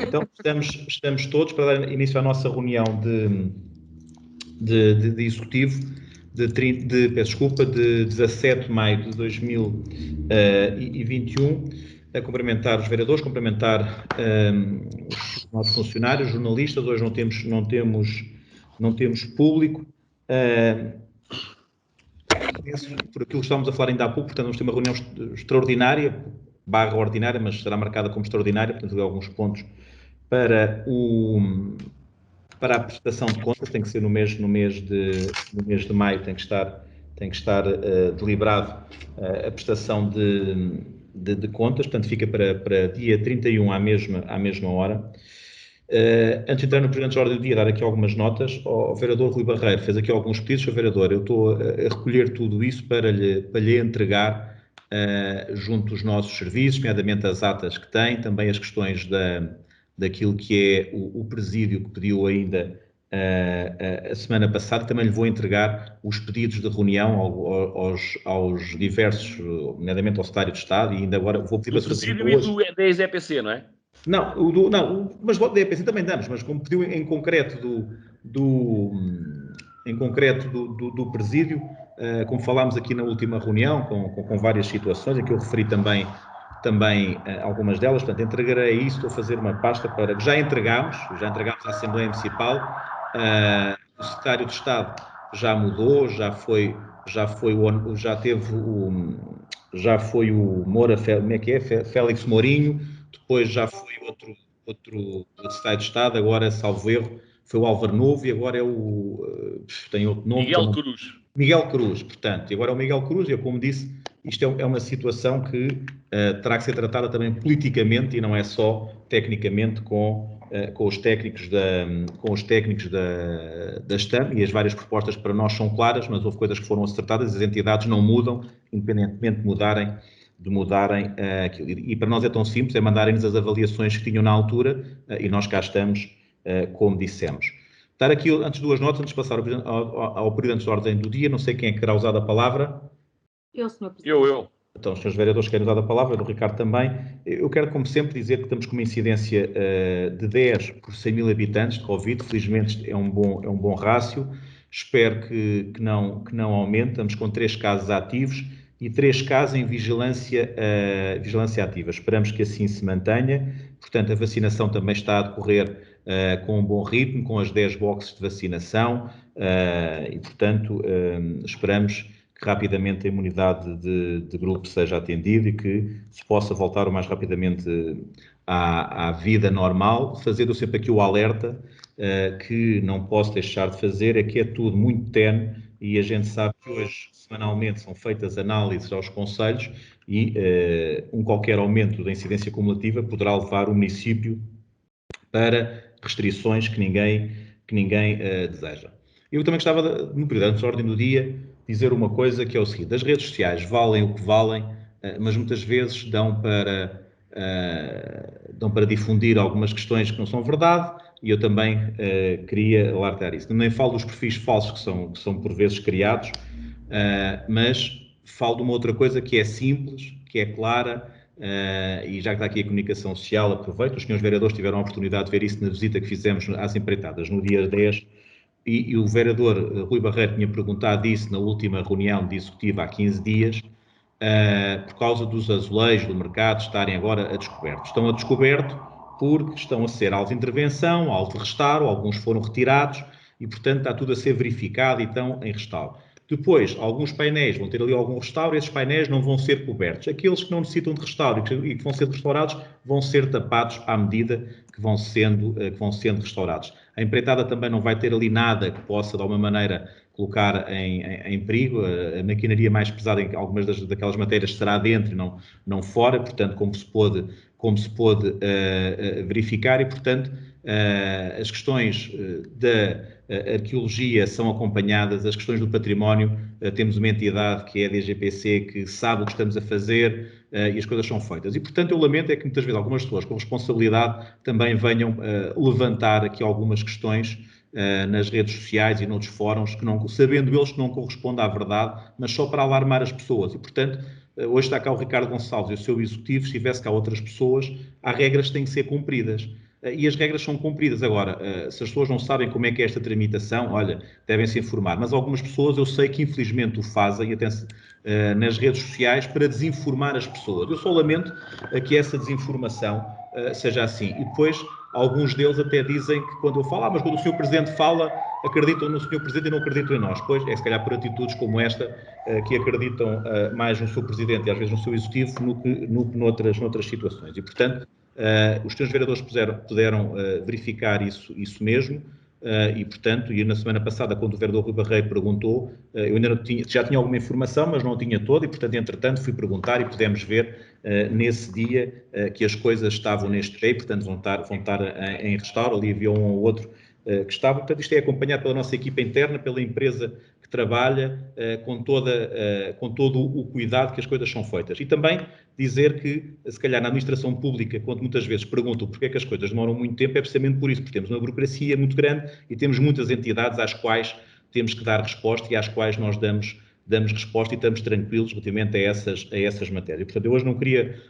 Então, estamos todos para dar início à nossa reunião de executivo peço desculpa, de 17 de maio de 2021, a cumprimentar os vereadores, cumprimentar os nossos funcionários, jornalistas. Hoje não temos público. Por aquilo que estávamos a falar ainda há pouco, portanto, vamos ter uma reunião extraordinária, barra ordinária, mas será marcada como extraordinária, portanto, alguns pontos para a prestação de contas. Tem que ser no mês de maio, tem que estar deliberado a prestação de contas, portanto, fica para dia 31 à mesma hora. Antes de entrar no presente de ordem do dia, dar aqui algumas notas. O vereador Rui Barreiro fez aqui alguns pedidos. Sr. vereador, eu estou a recolher tudo isso para lhe entregar junto dos nossos serviços, nomeadamente as atas que tem, também as questões daquilo que é o presídio que pediu ainda a semana passada. Também lhe vou entregar os pedidos de reunião aos diversos, nomeadamente ao Secretário de Estado, e ainda agora vou pedir... Do presídio e do ex-EPC, não é? Não, mas do EPC também damos, mas como pediu em concreto do presídio, como falámos aqui na última reunião, com várias situações, em que eu referi também algumas delas. Portanto, entregarei isso, estou a fazer uma pasta para que já entregamos à Assembleia Municipal. O Secretário de Estado já mudou, já foi o Moura, como é que é? Félix Mourinho. Depois já foi outro Secretário de Estado, agora, salvo erro, foi o Álvaro Novo, e agora tem outro nome. Miguel Cruz, portanto, e agora é o Miguel Cruz. E eu, como disse, isto é uma situação que terá que ser tratada também politicamente e não é só tecnicamente com os técnicos da STAM, e as várias propostas para nós são claras, mas houve coisas que foram acertadas, as entidades não mudam, independentemente de mudarem aquilo. E para nós é tão simples, é mandarem-nos as avaliações que tinham na altura, e nós cá estamos, como dissemos. Dar aqui, antes, duas notas, antes de passar ao período antes da ordem do dia. Não sei quem é que querá usar a palavra. Eu, Sr. Presidente. Eu. Então, os senhores vereadores querem usar a palavra, do Ricardo também. Eu quero, como sempre, dizer que estamos com uma incidência de 10 por 100 mil habitantes de Covid. Felizmente é um bom rácio. Espero que não aumente. Estamos com 3 casos ativos e 3 casos em vigilância ativa. Esperamos que assim se mantenha. Portanto, a vacinação também está a decorrer com um bom ritmo, com as 10 boxes de vacinação, e, portanto, esperamos que rapidamente a imunidade de grupo seja atendida e que se possa voltar o mais rapidamente à vida normal. Fazendo sempre aqui o alerta que não posso deixar de fazer, é que é tudo muito tenue, e a gente sabe que hoje, semanalmente, são feitas análises aos concelhos, e qualquer aumento da incidência cumulativa poderá levar o município para restrições que ninguém deseja. Eu também gostava, no período antes da ordem do dia, dizer uma coisa, que é o seguinte: as redes sociais valem o que valem, mas muitas vezes dão para difundir algumas questões que não são verdade, e eu também queria alertar isso. Nem falo dos perfis falsos que são por vezes criados, mas falo de uma outra coisa que é simples, que é clara, e já que está aqui a comunicação social, aproveito. Os senhores vereadores tiveram a oportunidade de ver isso na visita que fizemos às empreitadas no dia 10, e o vereador Rui Barreiro tinha perguntado isso na última reunião de executiva há 15 dias, por causa dos azulejos do mercado estarem agora a descoberto. Estão a descoberto porque estão a ser alvo de intervenção, alvo de restauro, alguns foram retirados, e, portanto, está tudo a ser verificado e estão em restauro. Depois, alguns painéis vão ter ali algum restauro, e esses painéis não vão ser cobertos. Aqueles que não necessitam de restauro e que vão ser restaurados vão ser tapados à medida que vão sendo restaurados. A empreitada também não vai ter ali nada que possa, de alguma maneira, colocar em perigo. A maquinaria mais pesada em algumas daquelas matérias será dentro e não fora, portanto, como se pôde verificar, e, portanto, as questões da arqueologia são acompanhadas, as questões do património, temos uma entidade que é a DGPC, que sabe o que estamos a fazer, e as coisas são feitas. E, portanto, eu lamento é que muitas vezes algumas pessoas com responsabilidade também venham levantar aqui algumas questões nas redes sociais e noutros fóruns, sabendo eles que não corresponde à verdade, mas só para alarmar as pessoas. E, portanto, hoje está cá o Ricardo Gonçalves e o seu executivo. Se tivesse cá outras pessoas, há regras que têm que ser cumpridas. e as regras são cumpridas. Agora, se as pessoas não sabem como é que é esta tramitação, olha, devem se informar. Mas algumas pessoas eu sei que infelizmente o fazem, até nas redes sociais, para desinformar as pessoas. Eu só lamento que essa desinformação seja assim. E depois, alguns deles até dizem que quando eu falo, mas quando o Sr. Presidente fala, acreditam no Sr. Presidente e não acreditam em nós. Pois, é se calhar por atitudes como esta que acreditam mais no Sr. Presidente e às vezes no seu Executivo noutras situações. E, portanto, os senhores vereadores puderam verificar isso mesmo. E, portanto, na semana passada, quando o vereador Rui Barreiro perguntou, eu ainda não tinha, já tinha alguma informação, mas não a tinha toda, e, portanto, entretanto, fui perguntar e pudemos ver nesse dia que as coisas estavam neste pé, portanto, vão estar em restauro. Ali havia um ou outro que estava. Portanto, isto é acompanhado pela nossa equipa interna, pela empresa que trabalha com todo o cuidado que as coisas são feitas. E também dizer que, se calhar, na administração pública, quando muitas vezes perguntam porque é que as coisas demoram muito tempo, é precisamente por isso, porque temos uma burocracia muito grande e temos muitas entidades às quais temos que dar resposta e às quais nós damos resposta e estamos tranquilos relativamente a essas matérias. Portanto, eu hoje não queria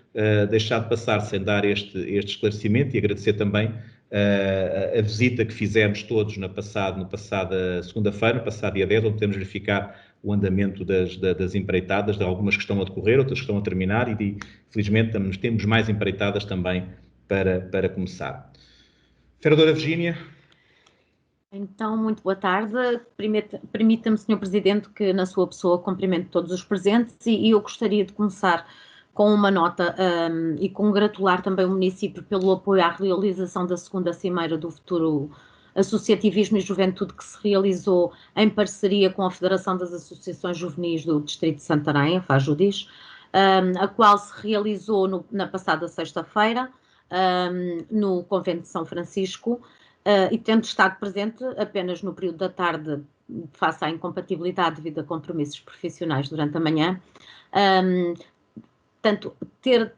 deixar de passar sem dar este esclarecimento e agradecer também a visita que fizemos todos na passada segunda-feira, no passado dia 10, onde podemos verificar o andamento das empreitadas, de algumas que estão a decorrer, outras que estão a terminar e, felizmente, temos mais empreitadas também para começar. Vereadora Virgínia. Então, muito boa tarde. Permita-me, Sr. Presidente, que na sua pessoa cumprimente todos os presentes e eu gostaria de começar com uma nota e congratular também o município pelo apoio à realização da segunda Cimeira do Futuro Associativismo e Juventude, que se realizou em parceria com a Federação das Associações Juvenis do Distrito de Santarém, a FAJUDIS, a qual se realizou na passada sexta-feira no Convento de São Francisco, e tendo estado presente apenas no período da tarde, face à incompatibilidade devido a compromissos profissionais durante a manhã, portanto, ter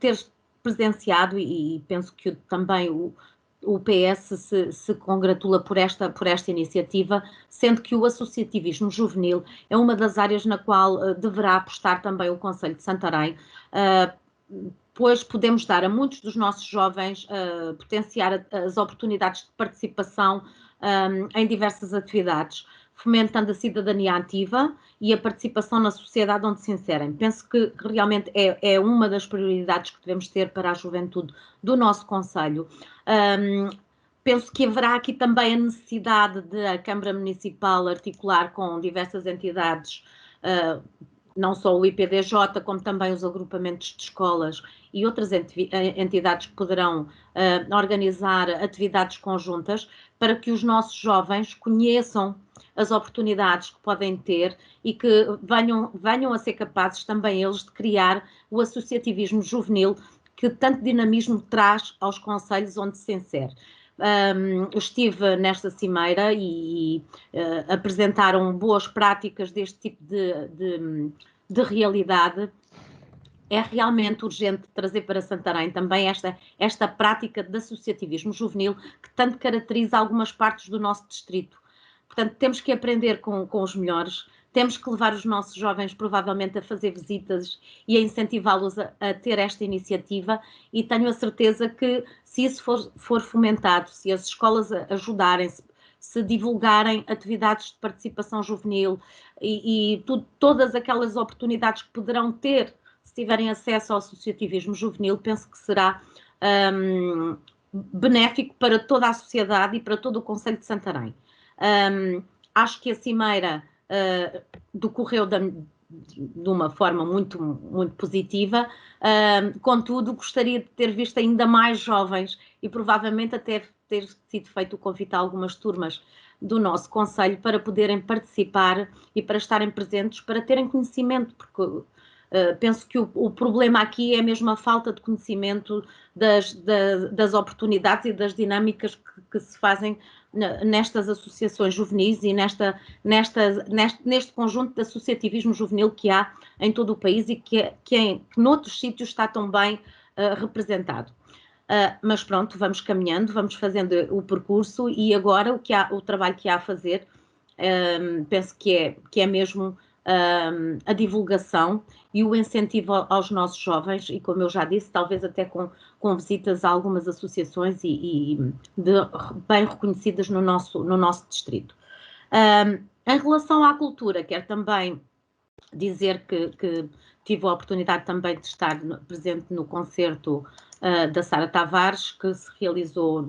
presenciado, e penso que também o PS se congratula por esta iniciativa, sendo que o associativismo juvenil é uma das áreas na qual deverá apostar também o Concelho de Santarém, pois podemos dar a muitos dos nossos jovens, potenciar as oportunidades de participação em diversas atividades, fomentando a cidadania ativa e a participação na sociedade onde se inserem. Penso que realmente é uma das prioridades que devemos ter para a juventude do nosso concelho. Penso que haverá aqui também a necessidade de a Câmara Municipal articular com diversas entidades, não só o IPDJ, como também os agrupamentos de escolas e outras entidades que poderão organizar atividades conjuntas para que os nossos jovens conheçam as oportunidades que podem ter e que venham a ser capazes também eles de criar o associativismo juvenil que tanto dinamismo traz aos concelhos onde se insere. Estive nesta cimeira e apresentaram boas práticas deste tipo de realidade. É realmente urgente trazer para Santarém também esta prática de associativismo juvenil que tanto caracteriza algumas partes do nosso distrito. Portanto, temos que aprender com os melhores, temos que levar os nossos jovens provavelmente a fazer visitas e a incentivá-los a ter esta iniciativa, e tenho a certeza que se isso for fomentado, se as escolas ajudarem, se divulgarem atividades de participação juvenil e todas aquelas oportunidades que poderão ter se tiverem acesso ao associativismo juvenil, penso que será benéfico para toda a sociedade e para todo o Concelho de Santarém. Acho que a cimeira decorreu de uma forma muito, muito positiva, contudo gostaria de ter visto ainda mais jovens e provavelmente até ter sido feito o convite a algumas turmas do nosso concelho para poderem participar e para estarem presentes, para terem conhecimento, porque penso que o problema aqui é mesmo a falta de conhecimento das oportunidades e das dinâmicas que se fazem nestas associações juvenis e neste conjunto de associativismo juvenil que há em todo o país e que noutros sítios está tão bem representado. Mas pronto, vamos caminhando, vamos fazendo o percurso e agora o trabalho que há a fazer, penso que é mesmo a divulgação e o incentivo aos nossos jovens, e como eu já disse, talvez até com visitas a algumas associações bem reconhecidas no nosso distrito. Em relação à cultura, quero também dizer que tive a oportunidade também de estar presente no concerto da Sara Tavares, que se realizou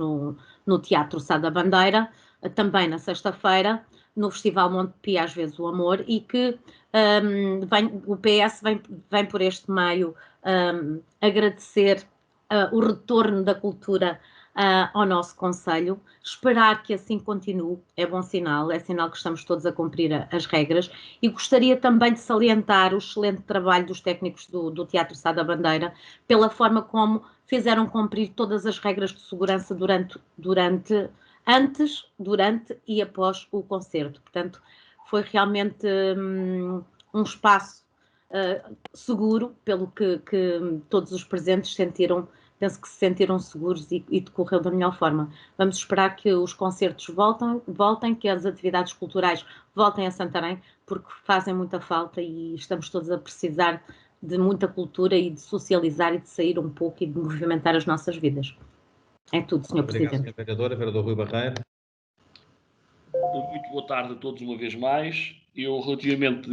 no Teatro Sá da Bandeira, também na sexta-feira, no Festival Monte Pia, às vezes o Amor, e que o PS vem por este meio agradecer o retorno da cultura ao nosso concelho, esperar que assim continue, é bom sinal, é sinal que estamos todos a cumprir as regras, e gostaria também de salientar o excelente trabalho dos técnicos do Teatro Sá da Bandeira, pela forma como fizeram cumprir todas as regras de segurança antes, durante e após o concerto. Portanto, foi realmente um espaço seguro, pelo que todos os presentes sentiram. Penso que se sentiram seguros e decorreu da melhor forma. Vamos esperar que os concertos voltem, que as atividades culturais voltem a Santarém, porque fazem muita falta e estamos todos a precisar de muita cultura e de socializar e de sair um pouco e de movimentar as nossas vidas. É tudo, Sr. Presidente. Obrigado, Sr. Vereador Rui Barreiro. Muito boa tarde a todos uma vez mais. Eu, relativamente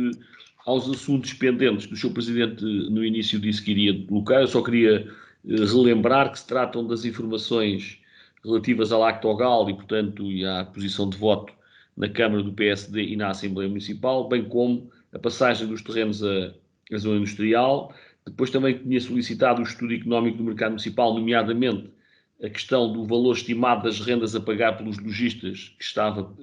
aos assuntos pendentes que o Sr. Presidente no início disse que iria colocar, eu só queria relembrar que se tratam das informações relativas à Lactogal e, portanto, e à posição de voto na Câmara do PSD e na Assembleia Municipal, bem como a passagem dos terrenos à zona industrial. Depois também tinha solicitado o estudo económico do mercado municipal, nomeadamente a questão do valor estimado das rendas a pagar pelos lojistas, que estava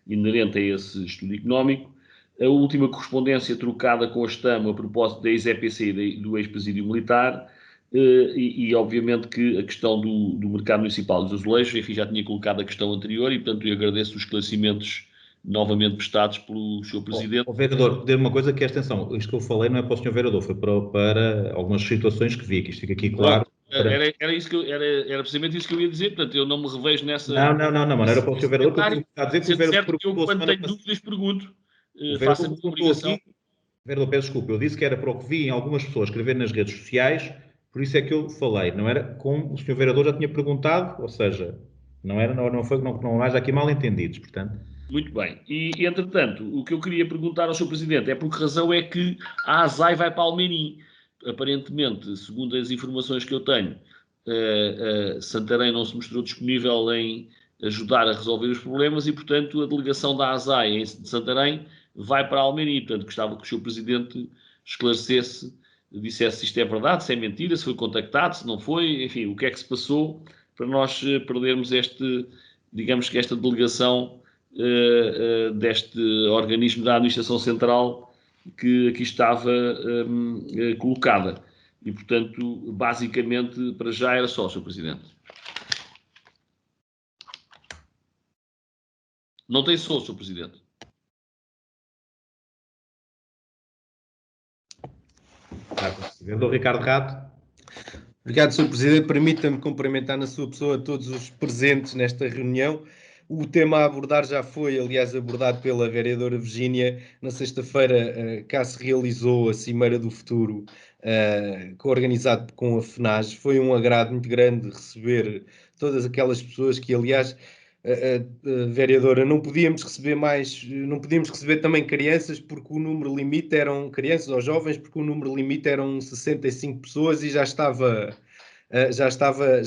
inerente a esse estudo económico. A última correspondência trocada com a STAM a propósito da ex-EPC e do ex-presídio militar, e obviamente que a questão do mercado municipal dos azulejos, enfim, já tinha colocado a questão anterior e, portanto, eu agradeço os esclarecimentos novamente prestados pelo Sr. Presidente. Vereador, dizer uma coisa que, atenção, isto que eu falei não é para o Sr. Vereador, foi para algumas situações que vi, que isto fica aqui claro. Era precisamente isso que eu ia dizer, portanto, eu não me revejo nessa... Não, não era para o Sr. Vereador, porque está a dizer que o Vereador perguntou... Eu, quando tenho dúvidas, pergunto. Faça-me a obrigação. Vereador, peço desculpa, eu disse que era para o que vi em algumas pessoas escrever nas redes sociais, por isso é que eu falei, não era como o Sr. Vereador já tinha perguntado, ou seja, não haja aqui mal entendidos, portanto... Muito bem. E, entretanto, o que eu queria perguntar ao Sr. Presidente é por que razão é que a ASAI vai para Almeirim. Aparentemente, segundo as informações que eu tenho, Santarém não se mostrou disponível em ajudar a resolver os problemas e, portanto, a delegação da ASAI de Santarém vai para Almeirim. Portanto, gostava que o Sr. Presidente esclarecesse, dissesse se isto é verdade, se é mentira, se foi contactado, se não foi, enfim, o que é que se passou para nós perdermos digamos que esta delegação deste organismo da Administração Central que aqui estava colocada. E, portanto, basicamente, para já era só, Sr. Presidente. Não tem som, Sr. Presidente. Vereador Ricardo Rato. Obrigado, Sr. Presidente. Permita-me cumprimentar na sua pessoa todos os presentes nesta reunião. O tema a abordar já foi, aliás, abordado pela vereadora Virgínia. Na sexta-feira, cá se realizou a Cimeira do Futuro, organizado com a FNAG. Foi um agrado muito grande receber todas aquelas pessoas que, aliás, vereadora, não podíamos receber também crianças, porque o número limite eram crianças ou jovens, porque o número limite eram 65 pessoas e já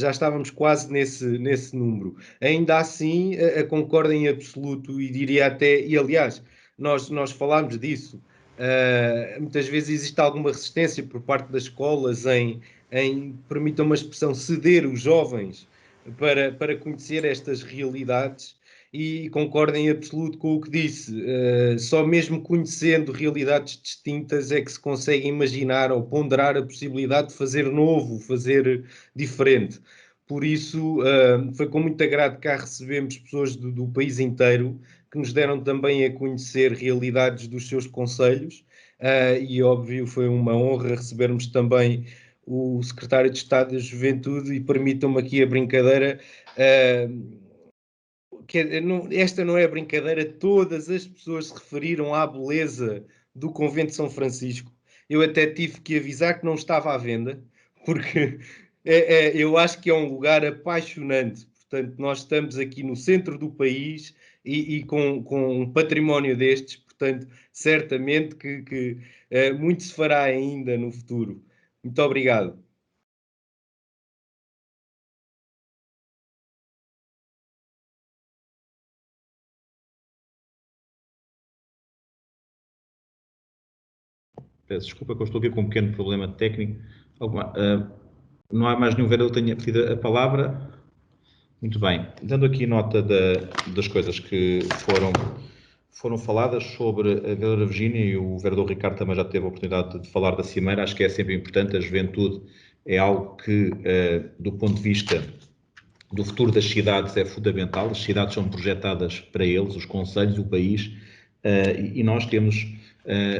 estávamos quase nesse número. Ainda assim, concordo em absoluto e diria até, e aliás, nós falámos disso, muitas vezes existe alguma resistência por parte das escolas em permitam uma expressão, ceder os jovens para conhecer estas realidades, e concordo em absoluto com o que disse. Só mesmo conhecendo realidades distintas é que se consegue imaginar ou ponderar a possibilidade de fazer novo, fazer diferente. Por isso, foi com muito agrado que cá recebemos pessoas do país inteiro que nos deram também a conhecer realidades dos seus concelhos, e óbvio foi uma honra recebermos também o Secretário de Estado da Juventude, e permitam-me aqui a brincadeira, esta não é brincadeira, todas as pessoas se referiram à beleza do Convento de São Francisco. Eu até tive que avisar que não estava à venda, porque eu acho que é um lugar apaixonante. Portanto, nós estamos aqui no centro do país e com um património destes, portanto, certamente que muito se fará ainda no futuro. Muito obrigado. Peço desculpa que eu estou aqui com um pequeno problema técnico. Não há mais nenhum vereador que tenha pedido a palavra? Muito bem. Dando aqui nota das coisas que foram faladas sobre a vereadora Virgínia, e o vereador Ricardo também já teve a oportunidade de falar da Cimeira. Acho que é sempre importante. A juventude é algo que, do ponto de vista do futuro das cidades, é fundamental. As cidades são projetadas para eles, os concelhos, o país, e nós temos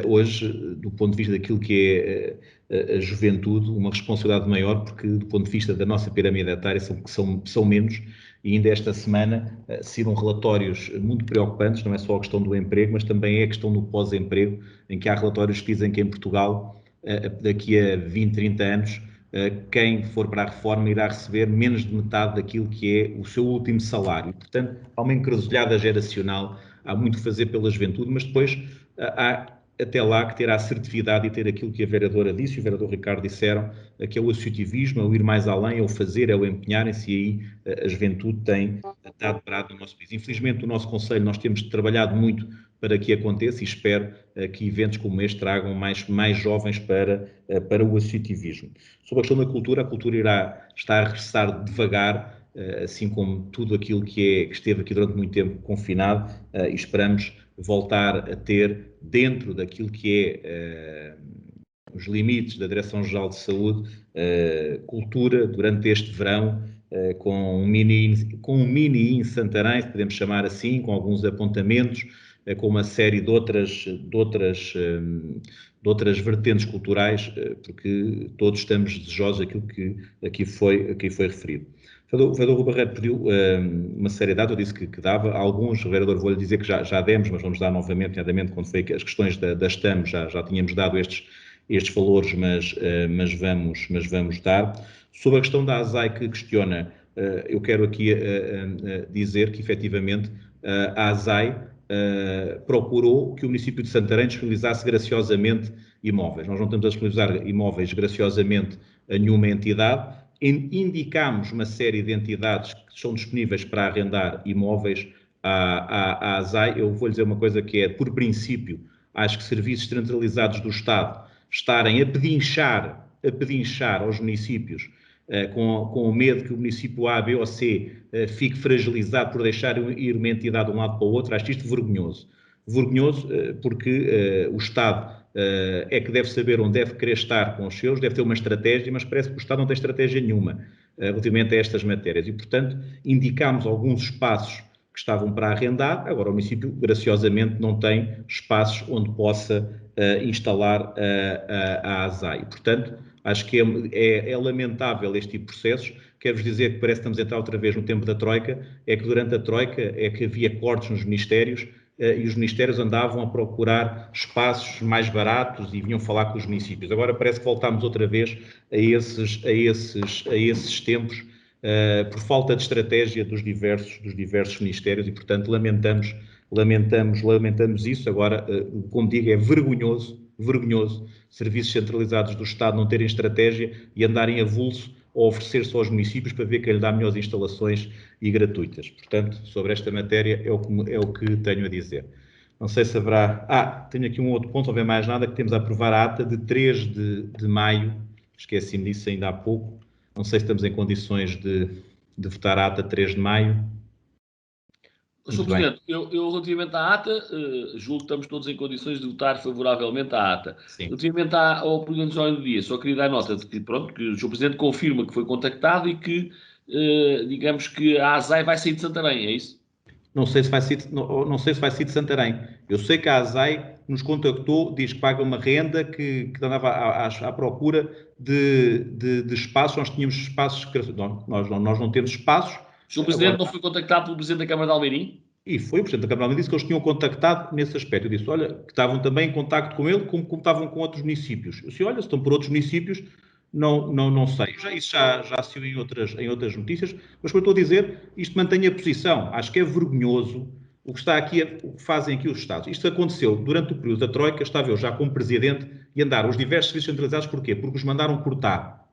hoje, do ponto de vista daquilo que é a juventude, uma responsabilidade maior, porque do ponto de vista da nossa pirâmide etária são menos, e ainda esta semana saíram relatórios muito preocupantes, não é só a questão do emprego, mas também é a questão do pós-emprego, em que há relatórios que dizem que em Portugal, daqui a 20, 30 anos, quem for para a reforma irá receber menos de metade daquilo que é o seu último salário. Portanto, há uma encruzilhada geracional, há muito que fazer pela juventude, mas depois há até lá que ter a assertividade e ter aquilo que a vereadora disse e o vereador Ricardo disseram, que é o associativismo, é o ir mais além, é o fazer, é o empenharem-se, e aí a juventude tem estado parado no nosso país. Infelizmente, o nosso Conselho, nós temos trabalhado muito para que aconteça, e espero que eventos como este tragam mais jovens para o associativismo. Sobre a questão da cultura, a cultura irá estar a regressar devagar, assim como tudo aquilo que esteve aqui durante muito tempo confinado, e esperamos voltar a ter, dentro daquilo que é os limites da Direção-Geral de Saúde, cultura durante este verão, com um mini em Santarém, se podemos chamar assim, com alguns apontamentos, com uma série de outras vertentes culturais, porque todos estamos desejosos daquilo que aqui foi referido. O vereador Rui Barreto pediu uma série de dados, eu disse que dava. Alguns, o vereador, vou-lhe dizer que já demos, mas vamos dar novamente, nomeadamente quando foi as questões das TAM, já tínhamos dado estes valores, mas vamos dar. Sobre a questão da ASAI que questiona, eu quero aqui dizer que, efetivamente, a ASAI procurou que o município de Santarém disponibilizasse graciosamente imóveis. Nós não estamos a disponibilizar imóveis graciosamente a nenhuma entidade. Indicámos uma série de entidades que estão disponíveis para arrendar imóveis à ASAI. Eu vou-lhe dizer uma coisa que é, por princípio, acho que serviços centralizados do Estado estarem a pedinchar aos municípios, com o medo que o município A, B ou C fique fragilizado por deixar ir uma entidade de um lado para o outro. Acho isto vergonhoso. Vergonhoso porque o Estado é que deve saber onde deve querer estar com os seus, deve ter uma estratégia, mas parece que o Estado não tem estratégia nenhuma relativamente a estas matérias. E, portanto, indicámos alguns espaços que estavam para arrendar. Agora, o município, graciosamente, não tem espaços onde possa instalar a ASAI. Portanto, acho que é lamentável este tipo de processos. Quero-vos dizer que parece que estamos a entrar outra vez no tempo da Troika, é que durante a Troika é que havia cortes nos ministérios, e os ministérios andavam a procurar espaços mais baratos e vinham falar com os municípios. Agora parece que voltámos outra vez a esses tempos, por falta de estratégia dos diversos ministérios, e, portanto, lamentamos isso. Agora, como digo, é vergonhoso serviços centralizados do Estado não terem estratégia e andarem avulso a oferecer-se aos municípios para ver quem lhe dá melhores instalações e gratuitas. Portanto, sobre esta matéria é o que tenho a dizer. Não sei se haverá... tenho aqui um outro ponto, não houver mais nada, que temos a aprovar a ata de 3 de maio, esqueci-me disso ainda há pouco. Não sei se estamos em condições de votar a ata 3 de maio. Sr. Presidente, eu relativamente à ata, julgo que estamos todos em condições de votar favoravelmente à ata. Sim. Relativamente ao período de ordem do dia, só queria dar nota de que, que o Sr. Presidente confirma que foi contactado e que, digamos que a ASAI vai sair de Santarém, é isso? Não sei se vai sair de Santarém. Eu sei que a ASAI nos contactou, diz que paga uma renda que andava à procura de espaços. Nós tínhamos espaços, nós não temos espaços. O Sr. Presidente não foi contactado pelo Presidente da Câmara de Almeirim? E foi, o Presidente da Câmara disse que eles tinham contactado nesse aspecto. Eu disse, olha, que estavam também em contacto com ele, como estavam com outros municípios. Eu disse, olha, se estão por outros municípios, não sei. Isso já saiu em outras notícias, mas como eu estou a dizer, isto mantém a posição. Acho que é vergonhoso o que fazem aqui os Estados. Isto aconteceu durante o período da Troika, estava eu já como Presidente e andaram os diversos serviços centralizados, porquê? Porque os mandaram cortar.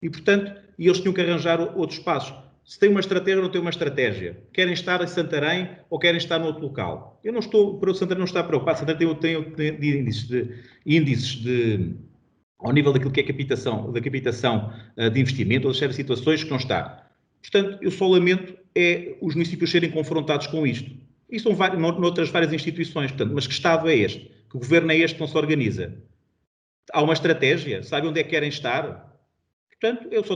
E, portanto, eles tinham que arranjar outros passos. Se tem uma estratégia ou não tem uma estratégia. Querem estar em Santarém ou querem estar no outro local. Eu não estou, para o Santarém não está preocupado. Santarém tem índices ao nível daquilo que é captação de investimento, ou seja, situações que não está. Portanto, eu só lamento os municípios serem confrontados com isto. E são noutras várias instituições, portanto, mas que Estado é este? Que governo é este que não se organiza? Há uma estratégia? Sabe onde é que querem estar? Portanto, eu só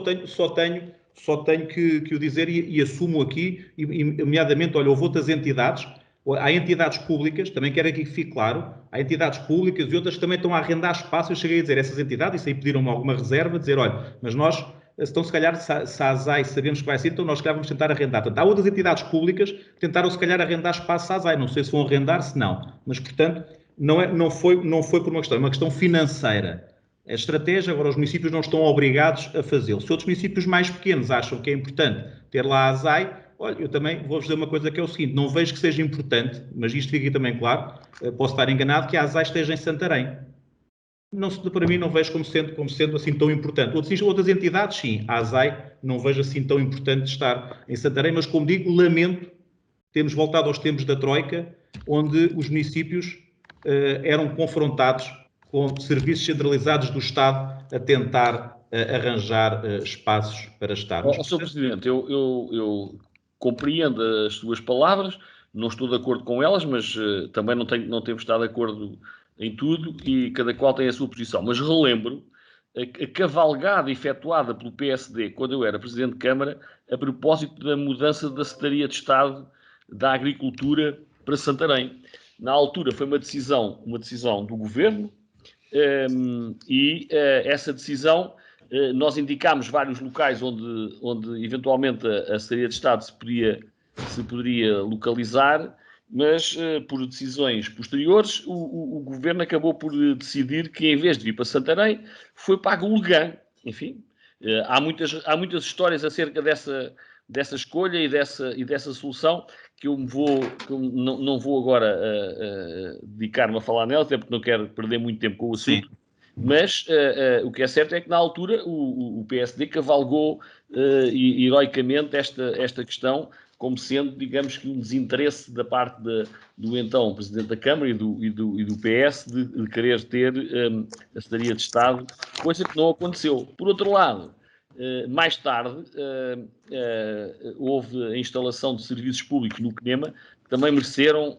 tenho que o dizer e assumo aqui, nomeadamente, olha, houve outras entidades, há entidades públicas, também quero aqui que fique claro, há entidades públicas e outras que também estão a arrendar espaço. Eu cheguei a dizer, essas entidades, isso aí pediram-me alguma reserva, dizer, olha, mas nós, então se calhar, se a ASAI sabemos que vai ser, então nós se calhar vamos tentar arrendar. Portanto, há outras entidades públicas que tentaram se calhar arrendar espaço à ASAI, não sei se vão arrendar, se não, mas portanto, não foi por uma questão, é uma questão financeira. A estratégia, agora os municípios não estão obrigados a fazê-lo. Se outros municípios mais pequenos acham que é importante ter lá a ASAI, olha, eu também vou-vos dizer uma coisa que é o seguinte, não vejo que seja importante, mas isto fica aqui também claro, posso estar enganado, que a ASAI esteja em Santarém. Para mim não vejo como sendo assim tão importante. Outras entidades, sim, a ASAI não vejo assim tão importante estar em Santarém, mas como digo, lamento, temos voltado aos tempos da Troika, onde os municípios eram confrontados com serviços centralizados do Estado a tentar arranjar espaços para estar. Sr. Presidente, eu compreendo as suas palavras, não estou de acordo com elas, mas também não temos estado de acordo em tudo e cada qual tem a sua posição. Mas relembro a cavalgada efetuada pelo PSD quando eu era Presidente de Câmara a propósito da mudança da Secretaria de Estado da Agricultura para Santarém. Na altura foi uma decisão do Governo, e essa decisão, nós indicámos vários locais onde eventualmente a Secretaria de Estado se poderia localizar, mas por decisões posteriores o Governo acabou por decidir que em vez de vir para Santarém foi para Agulhã. Enfim, há muitas histórias acerca dessa escolha e dessa solução que eu não vou agora dedicar-me a falar nela, até porque não quero perder muito tempo com o assunto. Sim. Mas o que é certo é que na altura o PSD cavalgou heroicamente esta questão como sendo, digamos que um desinteresse da parte do então Presidente da Câmara e do PS de querer ter a Secretaria de Estado, coisa que não aconteceu. Por outro lado, mais tarde houve a instalação de serviços públicos no CNEMA que também mereceram,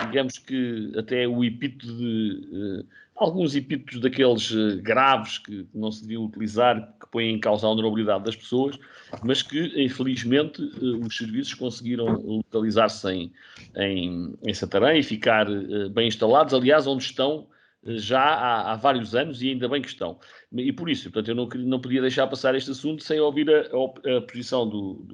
digamos que até o epíteto de alguns epítetos daqueles graves que não se deviam utilizar, que põem em causa a honorabilidade das pessoas, mas que infelizmente os serviços conseguiram localizar-se em Santarém e ficar bem instalados, aliás, onde estão já há vários anos e ainda bem que estão. E por isso, portanto, eu não podia deixar passar este assunto sem ouvir a posição do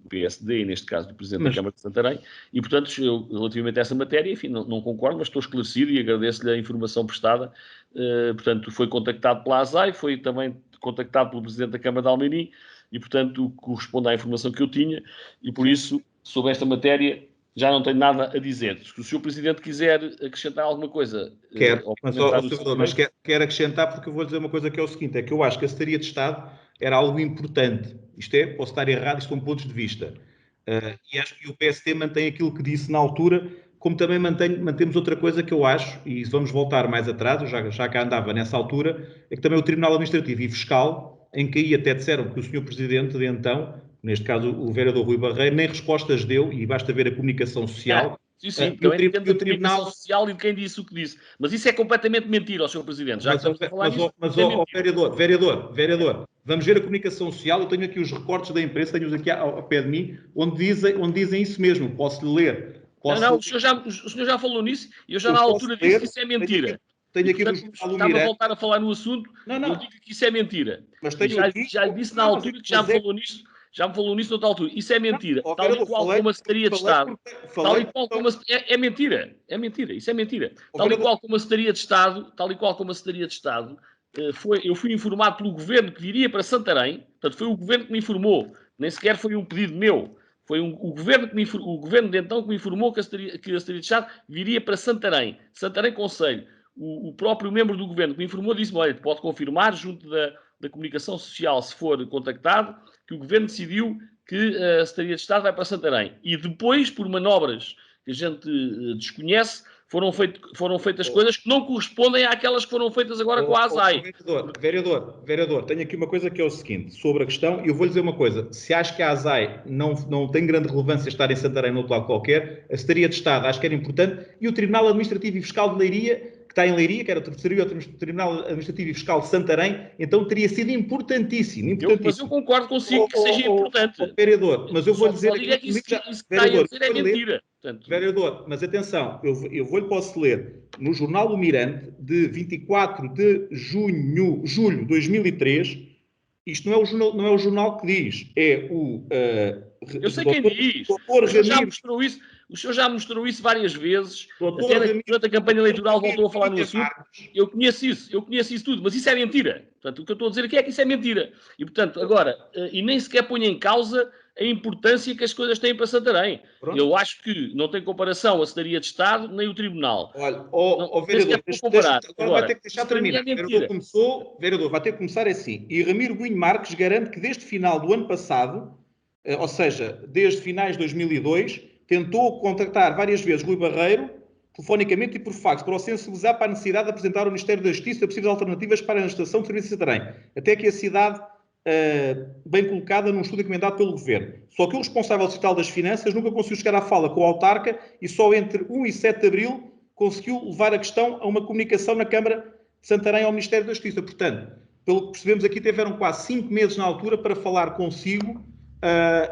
PSD, e neste caso do Presidente da Câmara de Santarém, e portanto, eu, relativamente a essa matéria, enfim, não concordo, mas estou esclarecido e agradeço-lhe a informação prestada. Portanto, foi contactado pela ASAI, foi também contactado pelo Presidente da Câmara de Almeirim, e portanto, corresponde à informação que eu tinha, e por isso, sobre esta matéria, já não tenho nada a dizer. Se o Sr. Presidente quiser acrescentar alguma coisa... Quero, mas quero acrescentar, porque eu vou dizer uma coisa que é o seguinte, é que eu acho que a Secretaria de Estado era algo importante. Isto é, posso estar errado, isto são pontos de vista. E acho que o PSD mantém aquilo que disse na altura, como também mantemos outra coisa que eu acho, e vamos voltar mais atrás, eu já cá andava nessa altura, é que também o Tribunal Administrativo e Fiscal, em que aí até disseram que o Sr. Presidente de então, neste caso o vereador Rui Barreiro, nem respostas deu, e basta ver a comunicação social. Sim, também depende da comunicação social e de quem disse o que disse. Mas isso é completamente mentira, Sr. Presidente. Vereador, vamos ver a comunicação social. Eu tenho aqui os recortes da imprensa, tenho-os aqui ao pé de mim, onde dizem isso mesmo. Posso-lhe ler. O senhor já falou nisso e eu já na altura disse que isso é mentira. Tenho aqui estava a voltar a falar no assunto, eu digo que isso é mentira. Mas já lhe disse na altura que já me falou nisso Já me falou nisso noutra altura. Isso é mentira. Não, tal e qual como a Secretaria de Estado. Tal e qual como é mentira. É mentira. Isso é mentira. Tal e qual como a Secretaria de Estado, eu fui informado pelo Governo que viria para Santarém. Portanto, foi o Governo que me informou. Nem sequer foi um pedido meu. Foi o Governo o Governo de então que me informou que a Secretaria de Estado viria para Santarém. Santarém Conselho. O próprio membro do Governo que me informou disse-me, olha, pode confirmar junto da comunicação social, se for contactado, que o Governo decidiu que a Secretaria de Estado vai para Santarém. E depois, por manobras que a gente desconhece, foram feitas coisas que não correspondem àquelas que foram feitas agora com a ASAI. Vereador, tenho aqui uma coisa que é o seguinte, sobre a questão, e eu vou-lhe dizer uma coisa, se acha que a ASAI não tem grande relevância estar em Santarém no outro lado qualquer, a Secretaria de Estado acho que era importante, e o Tribunal Administrativo e Fiscal de Leiria, que está em Leiria, que era o Tribunal Administrativo e Fiscal de Santarém, então teria sido importantíssimo. Mas eu concordo consigo que seja importante. Vereador, mas eu vou dizer... que isso que está a dizer é mentira. Portanto, vereador, mas atenção, posso ler no Jornal do Mirante, de 24 de julho de 2003, isto não é o jornal que diz, é o... eu sei quem diz. O senhor já mostrou isso várias vezes. Até durante a campanha eleitoral voltou a falar no assunto. Eu conheço isso tudo, mas isso é mentira. Portanto, o que eu estou a dizer aqui é que isso é mentira. E, portanto, agora, e nem sequer ponho em causa a importância que as coisas têm para Santarém. Pronto. Eu acho que não tem comparação a Secretaria de Estado nem o Tribunal. Olha, vereador, agora vai ter que deixar terminar. Vereador, vai ter que começar assim. E Ramiro Guinho Marques garante que desde final do ano passado, ou seja, desde finais de 2002, tentou contactar várias vezes Rui Barreiro, telefonicamente e por fax, para o sensibilizar para a necessidade de apresentar ao Ministério da Justiça possíveis alternativas para a instalação de serviços de Santarém, até que a cidade bem colocada num estudo encomendado pelo Governo. Só que o responsável distrital das Finanças nunca conseguiu chegar à fala com o autarca e só entre 1 e 7 de abril conseguiu levar a questão a uma comunicação na Câmara de Santarém ao Ministério da Justiça. Portanto, pelo que percebemos aqui, tiveram quase 5 meses na altura para falar consigo.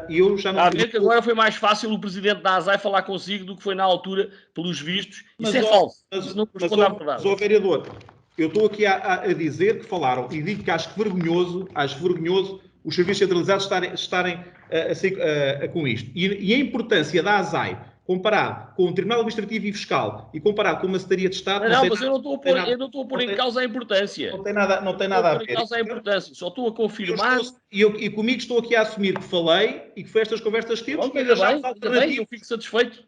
E eu já não... que agora foi mais fácil o presidente da ASAI falar consigo do que foi na altura, pelos vistos. Isso é falso. Isso não corresponde à verdade. Mas, vereador, eu estou aqui a dizer que falaram, e digo que acho vergonhoso os serviços centralizados estarem com isto. E a importância da ASAI, comparado com o Tribunal Administrativo e Fiscal e comparado com uma Secretaria de Estado... Mas eu não estou a pôr em causa a importância. Não tem nada a ver. Só estou a confirmar... E comigo estou aqui a assumir que falei e que foi estas conversas que temos. Eu fico satisfeito.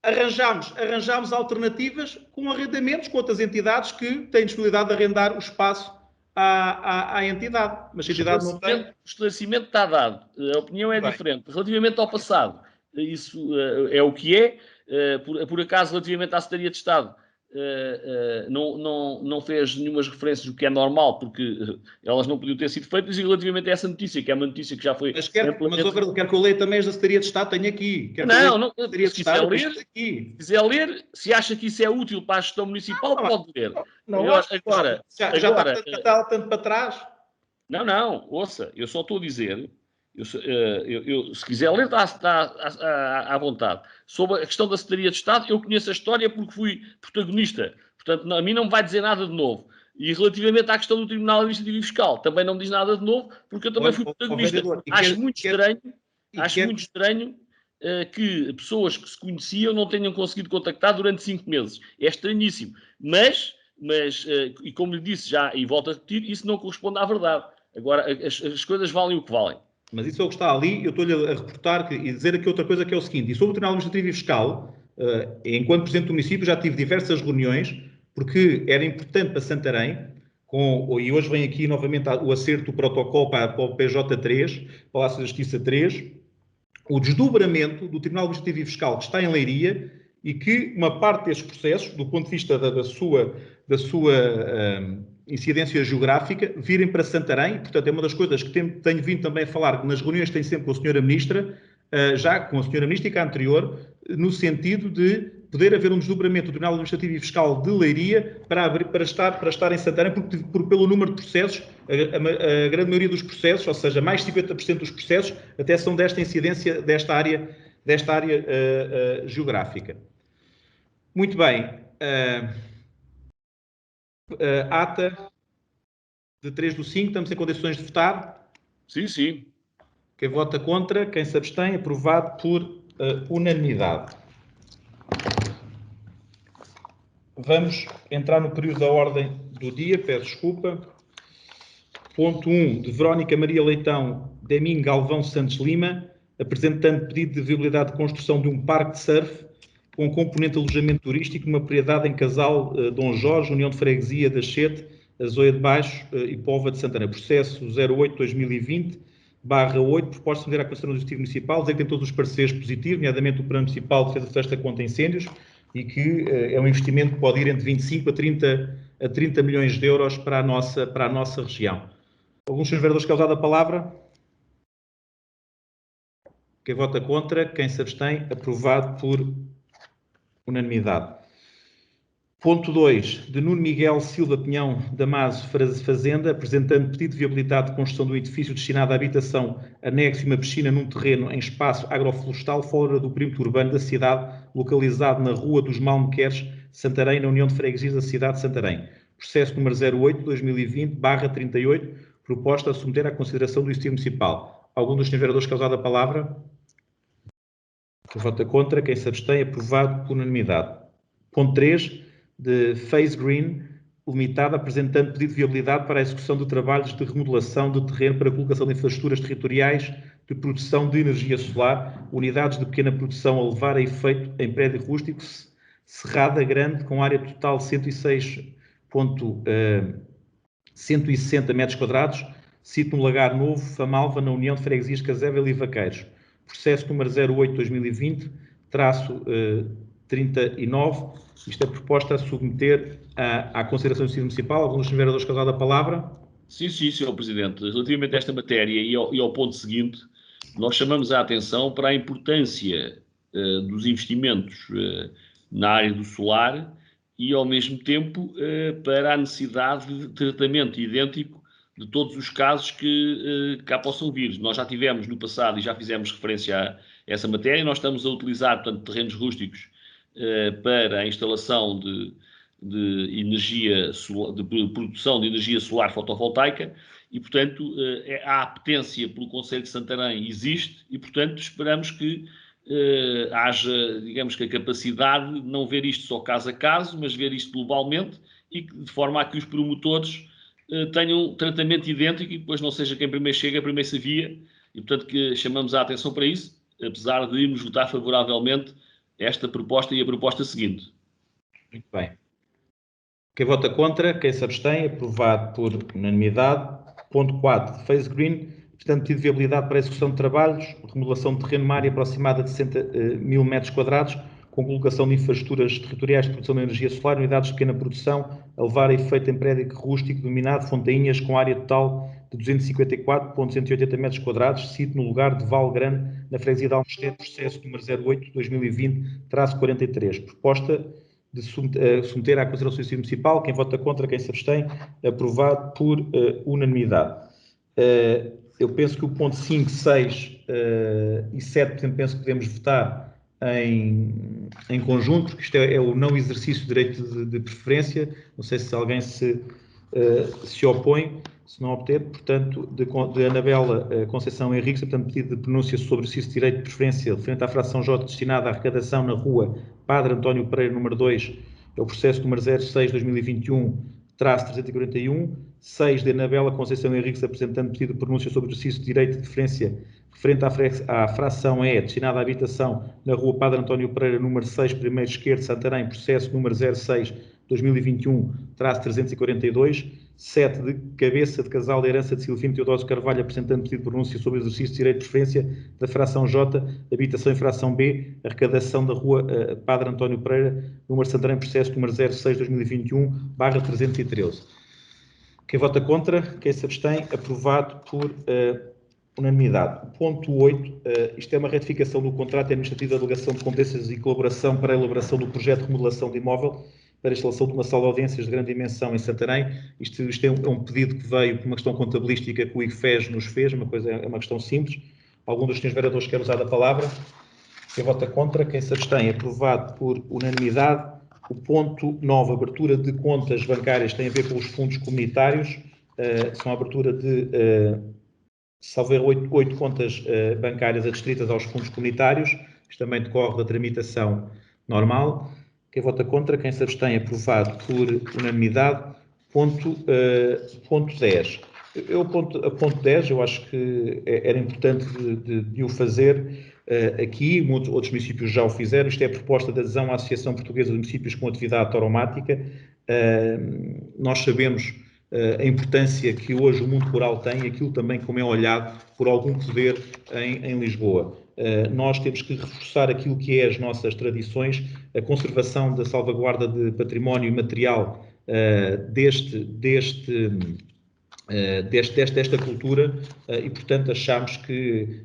Arranjámos alternativas com arrendamentos com outras entidades que têm disponibilidade de arrendar o espaço à entidade. Mas a entidade não tem... O esclarecimento está dado. A opinião é diferente. Relativamente ao passado, isso é o que é. Por acaso, relativamente à Secretaria de Estado, não fez nenhumas referências, o que é normal, porque elas não podiam ter sido feitas, e relativamente a essa notícia, que é uma notícia que já foi... Mas quero que eu leia também as da Secretaria de Estado, tenho aqui. Se quiser ler, se acha que isso é útil para a gestão municipal, pode ler. Já está tanto para trás. Não, ouça, eu só estou a dizer... se quiser ler, está à vontade. Sobre a questão da Secretaria de Estado, eu conheço a história porque fui protagonista. Portanto, a mim não me vai dizer nada de novo. E relativamente à questão do Tribunal Administrativo e Fiscal, também não me diz nada de novo, porque eu também fui protagonista. Acho muito estranho que pessoas que se conheciam não tenham conseguido contactar durante 5 meses. É estranhíssimo. Mas e como lhe disse já, e volto a repetir, isso não corresponde à verdade. Agora, as coisas valem o que valem. Mas isso é o que está ali, eu estou-lhe a reportar e dizer aqui outra coisa que é o seguinte, e sobre o Tribunal Administrativo e Fiscal, enquanto Presidente do Município já tive diversas reuniões, porque era importante para Santarém, e hoje vem aqui novamente o acerto do protocolo para o PJ3, Palácio da Justiça 3, o desdobramento do Tribunal Administrativo e Fiscal que está em Leiria, e que uma parte desses processos, do ponto de vista da sua incidência geográfica, virem para Santarém. Portanto, é uma das coisas que tenho vindo também a falar nas reuniões que tenho sempre com a Sra. Ministra, já com a Sra. Ministra e com a anterior, no sentido de poder haver um desdobramento do Tribunal Administrativo e Fiscal de Leiria para estar em Santarém, porque pelo número de processos, a grande maioria dos processos, ou seja, mais de 50% dos processos, até são desta incidência, desta área geográfica. Muito bem. Ata de 3/5, estamos em condições de votar? Sim. Quem vota contra? Quem se abstém? Aprovado por unanimidade. Vamos entrar no período da ordem do dia, peço desculpa. Ponto 1, de Verónica Maria Leitão, Demin Galvão Santos Lima, apresentando pedido de viabilidade de construção de um parque de surf com componente de alojamento turístico numa propriedade em Casal Dom Jorge, União de Freguesia da Chete, Azoia de Baixo e Póvoa de Santana. Processo 08-2020/8, proposta de submeter à consideração do Executivo Municipal, dizer que tem todos os pareceres positivos, nomeadamente o Plano Municipal de Defesa da Floresta contra Incêndios, e que é um investimento que pode ir entre 25 a 30 milhões de euros para a nossa região. Alguns senhores vereadores querem usar a palavra? Quem vota contra? Quem se abstém? Aprovado por unanimidade. Ponto 2, de Nuno Miguel Silva Pinhão Damaso Fazenda, apresentando pedido de viabilidade de construção de um edifício destinado à habitação, anexo e uma piscina num terreno em espaço agroflorestal fora do perímetro urbano da cidade, localizado na Rua dos Malmequeres, Santarém, na União de Freguesias da cidade de Santarém. Processo número 08-2020/38, proposta a submeter à consideração do Executivo Municipal. Algum dos senhores vereadores quer usar a palavra? Quem vota contra? Quem se abstém? Aprovado por unanimidade. Ponto 3, de Phase Green Limitada, apresentando pedido de viabilidade para a execução de trabalhos de remodelação de terreno para a colocação de infraestruturas territoriais de produção de energia solar, unidades de pequena produção a levar a efeito em prédio rústico, Cerrada Grande, com área total de 160 metros quadrados, sítio no Lagar Novo, Famalva, na União de Freguesias Casével e Vaqueiros. Processo número 08-2020/39. Isto é proposta a submeter à consideração do Executivo Municipal. Alguns dos vereadores querem usar a palavra? Sim, Sr. Presidente. Relativamente a esta matéria e ao ponto seguinte, nós chamamos a atenção para a importância dos investimentos na área do solar e, ao mesmo tempo, para a necessidade de tratamento idêntico de todos os casos que cá possam vir. Nós já tivemos no passado e já fizemos referência a essa matéria. Nós estamos a utilizar, portanto, terrenos rústicos para a instalação de energia de produção de energia solar fotovoltaica e, portanto, a apetência pelo Concelho de Santarém existe e, portanto, esperamos que haja, digamos que a capacidade de não ver isto só caso a caso, mas ver isto globalmente e de forma a que os promotores tenham tratamento idêntico e depois não seja quem primeiro chega, primeiro se avia e, portanto, que chamamos a atenção para isso, apesar de irmos votar favoravelmente esta proposta e a proposta seguinte. Muito bem. Quem vota contra? Quem se abstém? Aprovado por unanimidade. Ponto 4, Phase Green, portanto, pedido de viabilidade para a execução de trabalhos, remodelação de terreno numa área aproximada de 60 mil metros quadrados, com colocação de infraestruturas territoriais de produção de energia solar, unidades de pequena produção, a levar a efeito em prédio rústico dominado, Fontainhas, com área total de 254.180 metros quadrados, sítio no lugar de Val Grande, na freguesia de Almestede, processo número 08-2020/43. Proposta de submeter à consideração do Executivo Municipal. Quem vota contra, quem se abstém, aprovado por unanimidade. Eu penso que o ponto 5, 6 e 7, portanto, penso que podemos votar em conjunto, porque isto é o não exercício do direito de preferência. Não sei se alguém se opõe. Se não obter, portanto, de Anabela Conceição Henriques, portanto, pedido de pronúncia sobre o exercício de direito de preferência referente à fração J destinada à arrecadação na rua Padre António Pereira, número 2, é o processo número 06-2021/341. 6 de Anabela Conceição Henriques, apresentando pedido de pronúncia sobre o exercício de direito de preferência referente à fração E destinada à habitação na rua Padre António Pereira, número 6, primeiro esquerdo, Santarém, processo número 06-2021/342. 7 de Cabeça de Casal de Herança de Silvino Teodósio Carvalho, apresentando pedido de pronúncia sobre o exercício de direito de preferência da fração J, habitação em fração B, arrecadação da rua Padre António Pereira, número Santarém, processo número 06-2021/313. Quem vota contra? Quem se abstém? Aprovado por unanimidade. Ponto 8, isto é uma retificação do contrato administrativo de delegação de competências e colaboração para a elaboração do projeto de remodelação de imóvel para a instalação de uma sala de audiências de grande dimensão em Santarém. Isto é um pedido que veio por uma questão contabilística que o IFES nos fez, é uma questão simples. Algum dos senhores vereadores quer usar a palavra? Quem vota contra? Quem se abstém? Aprovado por unanimidade. O ponto 9, abertura de contas bancárias, tem a ver com os fundos comunitários. São a abertura de salvo erro, 8 contas bancárias adstritas aos fundos comunitários. Isto também decorre da tramitação normal. Quem vota contra, quem se abstém, aprovado por unanimidade. Ponto 10. A ponto 10, eu acho que era importante de o fazer aqui, outros municípios já o fizeram. Isto é a proposta de adesão à Associação Portuguesa de Municípios com Atividade Tauromática. Nós sabemos a importância que hoje o mundo rural tem, aquilo também como é olhado por algum poder em Lisboa. Nós temos que reforçar aquilo que é as nossas tradições, a conservação da salvaguarda de património imaterial desta cultura e, portanto, achamos que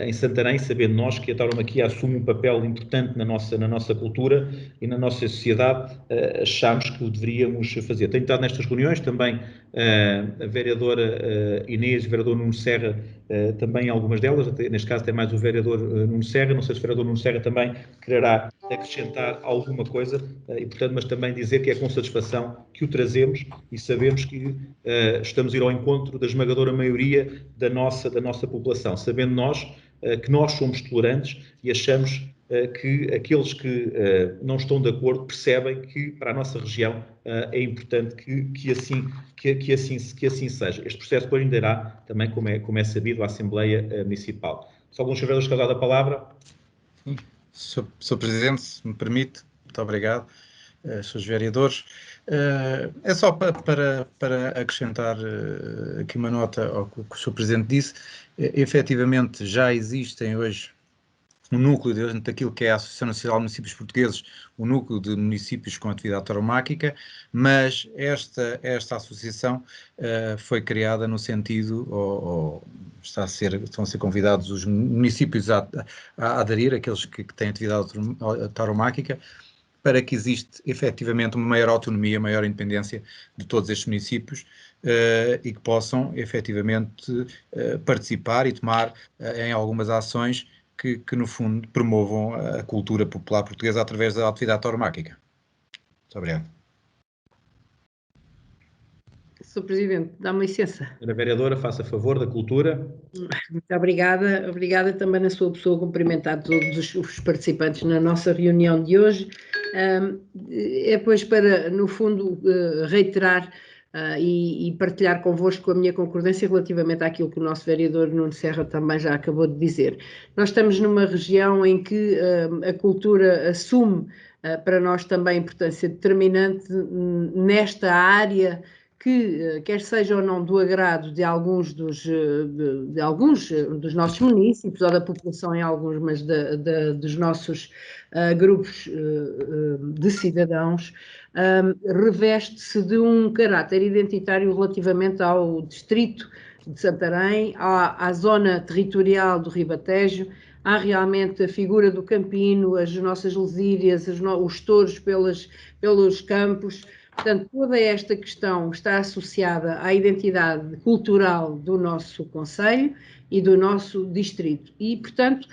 em Santarém, sabendo nós que a tauromaquia assume um papel importante na nossa cultura e na nossa sociedade, achamos que o deveríamos fazer. Tenho estado nestas reuniões, também a vereadora Inês e o vereador Nuno Serra, também algumas delas, neste caso tem mais o vereador Nuno Serra, não sei se o vereador Nuno Serra também quererá acrescentar alguma coisa, e, portanto, mas também dizer que é com satisfação que o trazemos e sabemos que estamos a ir ao encontro da esmagadora maioria da nossa população, sabendo nós que nós somos tolerantes e achamos que aqueles que não estão de acordo percebem que para a nossa região é importante que assim seja. Este processo depois ainda irá também, como é sabido, à Assembleia Municipal. Se alguns senhores querem dar a palavra. Sr. Presidente, se me permite, muito obrigado, Srs. Vereadores. É só para acrescentar aqui uma nota ao que o Sr. Presidente disse. Efetivamente, já existem hoje um núcleo dentro daquilo que é a Associação Nacional de Municípios Portugueses, o núcleo de municípios com atividade tauromáquica, mas esta associação foi criada no sentido, ou estão a ser convidados os municípios a aderir, aqueles que têm atividade tauromáquica, para que existe efetivamente uma maior autonomia, maior independência de todos estes municípios e que possam efetivamente participar e tomar em algumas ações que no fundo promovam a cultura popular portuguesa através da atividade tauromáquica. Muito obrigado. Sr. Presidente, dá-me licença. Senhora Vereadora, faça favor da cultura. Muito obrigada. Obrigada também na sua pessoa, cumprimentar todos os participantes na nossa reunião de hoje. É pois para, no fundo, reiterar e partilhar convosco a minha concordância relativamente àquilo que o nosso vereador Nuno Serra também já acabou de dizer. Nós estamos numa região em que a cultura assume para nós também importância determinante nesta área que, quer seja ou não do agrado de alguns dos nossos municípios ou da população em alguns, mas dos nossos grupos de cidadãos, reveste-se de um caráter identitário relativamente ao distrito de Santarém, à zona territorial do Ribatejo. Há realmente a figura do campino, as nossas lesírias, os touros pelos campos. Portanto, toda esta questão está associada à identidade cultural do nosso concelho e do nosso distrito. E, portanto,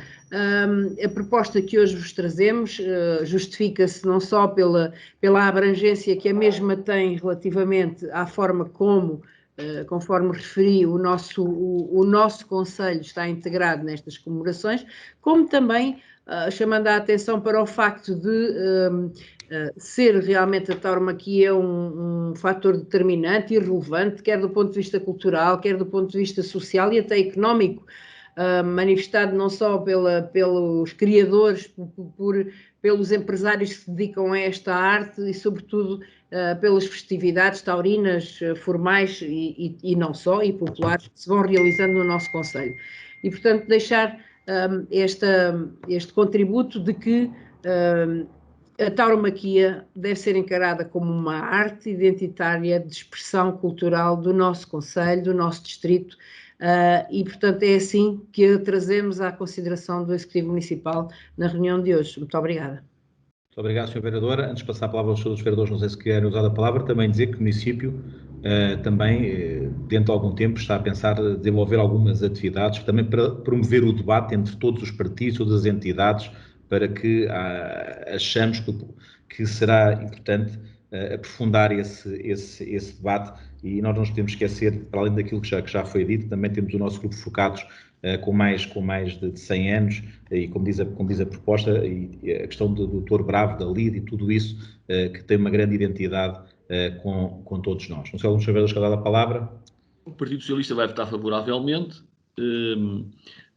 a proposta que hoje vos trazemos justifica-se não só pela abrangência que a mesma tem relativamente à forma como, conforme referi, o nosso concelho está integrado nestas comemorações, como também chamando a atenção para o facto de ser realmente a tauromaquia um fator determinante e relevante, quer do ponto de vista cultural, quer do ponto de vista social e até económico, manifestado não só pelos criadores, pelos empresários que se dedicam a esta arte e, sobretudo, pelas festividades taurinas formais e não só, e populares, que se vão realizando no nosso concelho. E, portanto, deixar este contributo de que a tauromaquia deve ser encarada como uma arte identitária de expressão cultural do nosso concelho, do nosso distrito, e, portanto, é assim que a trazemos à consideração do Executivo Municipal na reunião de hoje. Muito obrigada. Muito obrigado, Sr. Vereadora. Antes de passar a palavra aos senhores vereadores, não sei se querem usar a palavra, também dizer que o município também, dentro de algum tempo, está a pensar desenvolver algumas atividades, também para promover o debate entre todos os partidos, todas as entidades, para que achamos que será importante aprofundar esse debate e nós não nos podemos esquecer, para além daquilo que já foi dito, também temos o nosso grupo Focados com mais de 100 anos, e como diz a proposta, e a questão do Doutor Bravo, da LID e tudo isso, que tem uma grande identidade com todos nós. Não sei, alguns vereadores que dar a palavra. O Partido Socialista vai votar favoravelmente.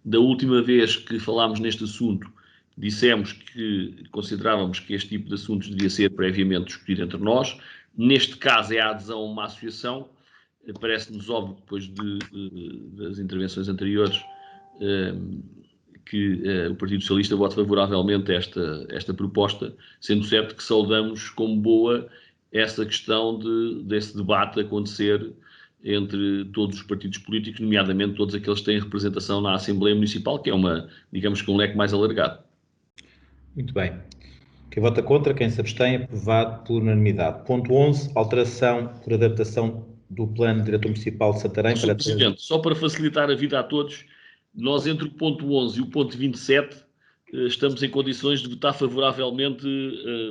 Da última vez que falámos neste assunto, dissemos que considerávamos que este tipo de assuntos devia ser previamente discutido entre nós. Neste caso é a adesão a uma associação. Parece-nos óbvio, depois das intervenções anteriores, que o Partido Socialista vote favoravelmente esta proposta, sendo certo que saudamos como boa essa questão desse debate acontecer entre todos os partidos políticos, nomeadamente todos aqueles que têm representação na Assembleia Municipal, que é digamos que um leque mais alargado. Muito bem. Quem vota contra, quem se abstém, aprovado por unanimidade. Ponto 11, alteração por adaptação do Plano Diretor Municipal de Santarém. Sr. Presidente, só para facilitar a vida a todos, nós entre o ponto 11 e o ponto 27 estamos em condições de votar favoravelmente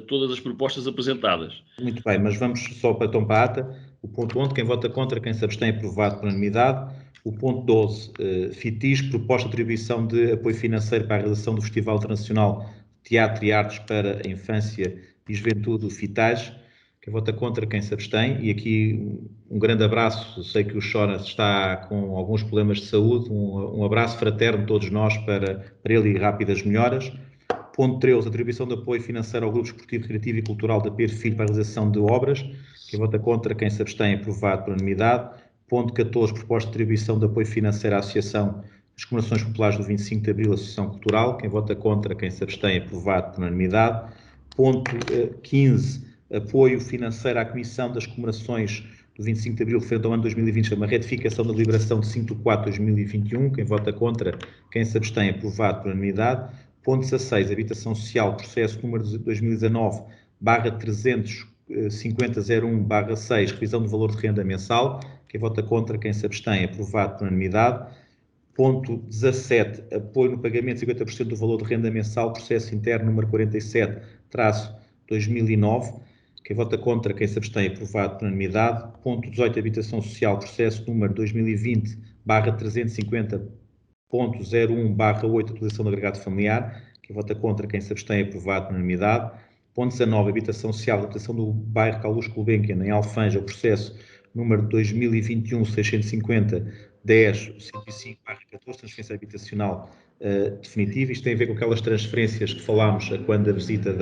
todas as propostas apresentadas. Muito bem, mas vamos só para a ata. O ponto 11, quem vota contra, quem se abstém, aprovado por unanimidade. O ponto 12, FITIS, proposta de atribuição de apoio financeiro para a realização do Festival Internacional Teatro e Artes para a Infância e Juventude, o FITAS. Quem vota contra, quem se abstém. E aqui um grande abraço, sei que o Jonas está com alguns problemas de saúde, um abraço fraterno de todos nós para ele e rápidas melhoras. Ponto 13, atribuição de apoio financeiro ao Grupo Esportivo, Recreativo e Cultural da Pedro Filho para a realização de obras. Quem vota contra, quem se abstém, aprovado por unanimidade. Ponto 14, proposta de atribuição de apoio financeiro à Associação das Comemorações Populares do 25 de Abril, Associação Cultural. Quem vota contra, quem se abstém, aprovado por unanimidade. Ponto 15, apoio financeiro à Comissão das Comemorações do 25 de Abril, referente ao ano 2020, uma retificação da deliberação de 5 de 4 de 2021. Quem vota contra, quem se abstém, aprovado por unanimidade. Ponto 16, habitação social, processo número 2019/35001/6, revisão do valor de renda mensal. Quem vota contra, quem se abstém, aprovado por unanimidade. Ponto 17, apoio no pagamento de 50% do valor de renda mensal, processo interno número 47/2009. Quem vota contra, quem se abstém, aprovado por unanimidade. Ponto 18, habitação social, processo número 2020/350.01/8, utilização do agregado familiar. Quem vota contra, quem se abstém, aprovado por unanimidade. Ponto 19, habitação social, adaptação do bairro Carlos Gulbenkian, em Alfanja, o processo número 2021-650-10-105/14, transferência habitacional definitiva. Isto tem a ver com aquelas transferências que falámos quando da visita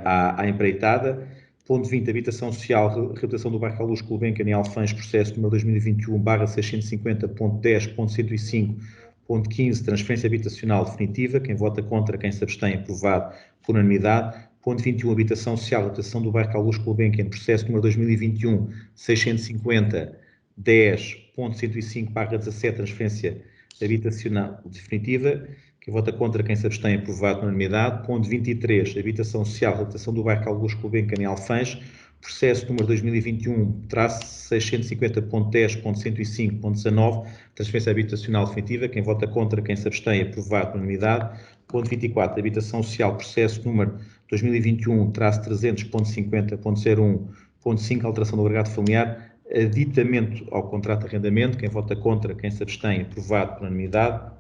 à empreitada. Ponto 20, habitação social, reabilitação do bairro Carlos Gulbenkian, em Alfanja, processo número 2021/650.10.105.15, transferência habitacional definitiva. Quem vota contra, quem se abstém, aprovado por unanimidade. Ponto 21, habitação social, adaptação do bairro Carlos Gulbenkian, processo número 2021-650-10.105/17, transferência habitacional definitiva. Quem vota contra, quem se abstém, aprovado por unanimidade. Ponto 23, habitação social, adaptação do bairro Carlos Gulbenkian, em Alfanja, processo número 2021-650.10.105.19, transferência habitacional definitiva. Quem vota contra, quem se abstém, aprovado por unanimidade. Ponto 24, habitação social, processo número 2021-300.50.01.5, alteração do agregado familiar, aditamento ao contrato de arrendamento. Quem vota contra, quem se abstém, aprovado por unanimidade.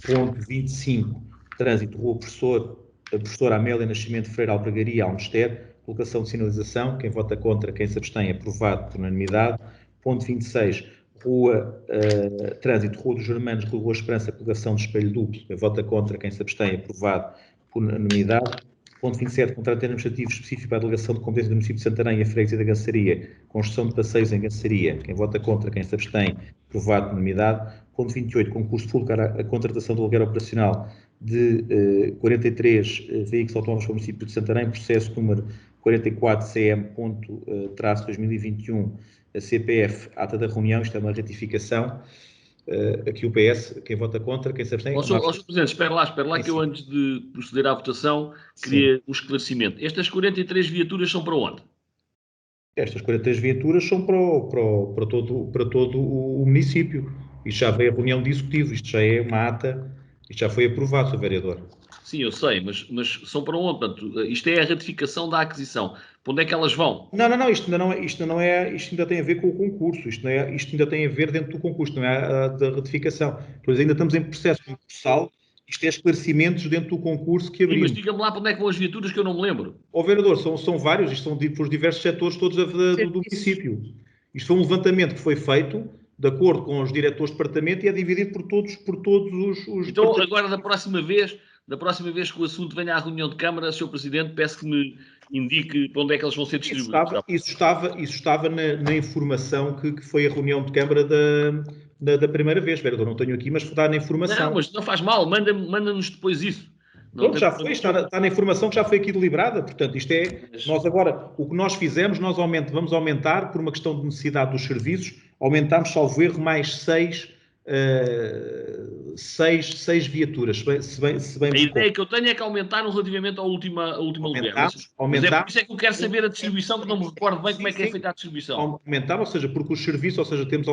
Ponto 25, trânsito, rua Professora Amélia Nascimento Freire, Albergaria, Almester, colocação de sinalização. Quem vota contra, quem se abstém, aprovado por unanimidade. Ponto 26, trânsito, Rua dos Germanos, Rua Esperança, colocação de espelho duplo. Quem vota contra, quem se abstém, aprovado por unanimidade. Ponto 27, contrato administrativo específico para a delegação de competência do município de Santarém e a freguesia da Gançaria, construção de passeios em Gançaria. Quem vota contra, quem se abstém, aprovado por unanimidade. Ponto 28, concurso público para a contratação do aluguer operacional de 43 veículos automóveis para o município de Santarém, processo número 44 CM.-2021, CPF, ata da reunião. Isto é uma ratificação. Aqui o PS, quem vota contra, quem se abstém... Sr. Presidente, espera lá, que eu antes de proceder à votação queria um esclarecimento. Estas 43 viaturas são para onde? Estas 43 viaturas são para todo o município. Isto já veio a reunião de executivo, isto já é uma ata, isto já foi aprovado, Sr. Vereador. Sim, eu sei, mas são para onde? Portanto, isto é a ratificação da aquisição. Para onde é que elas vão? Não, isto ainda tem a ver com o concurso, isto ainda tem a ver dentro do concurso, não é da ratificação. Pois ainda estamos em processo concursal, isto é esclarecimentos dentro do concurso que Sim, mas abrimos. diga-me lá para onde é que vão as viaturas que eu não me lembro. Ó vereador, são vários, isto são por diversos setores todos do município. Isto foi um levantamento que foi feito de acordo com os diretores de departamento e é dividido por todos os Então, agora, da próxima vez que o assunto venha à reunião de Câmara, Sr. Presidente, peço que me indique para onde é que eles vão ser distribuídos. Isso estava na informação que foi a reunião de Câmara da primeira vez, vereador. Não tenho aqui, mas está na informação. Não, mas não faz mal, manda-nos depois isso. Pronto, já foi, está na informação que já foi aqui deliberada. Portanto, isto é, nós agora, o que nós fizemos, vamos aumentar, por uma questão de necessidade dos serviços, aumentámos, salvo erro, mais seis viaturas. Se bem a ideia que eu tenho é que aumentaram relativamente à última governo. Mas é por isso é que eu quero saber a distribuição, que não me recordo bem como é que é feita a distribuição. Aumentar, ou seja, porque os serviços, ou seja, temos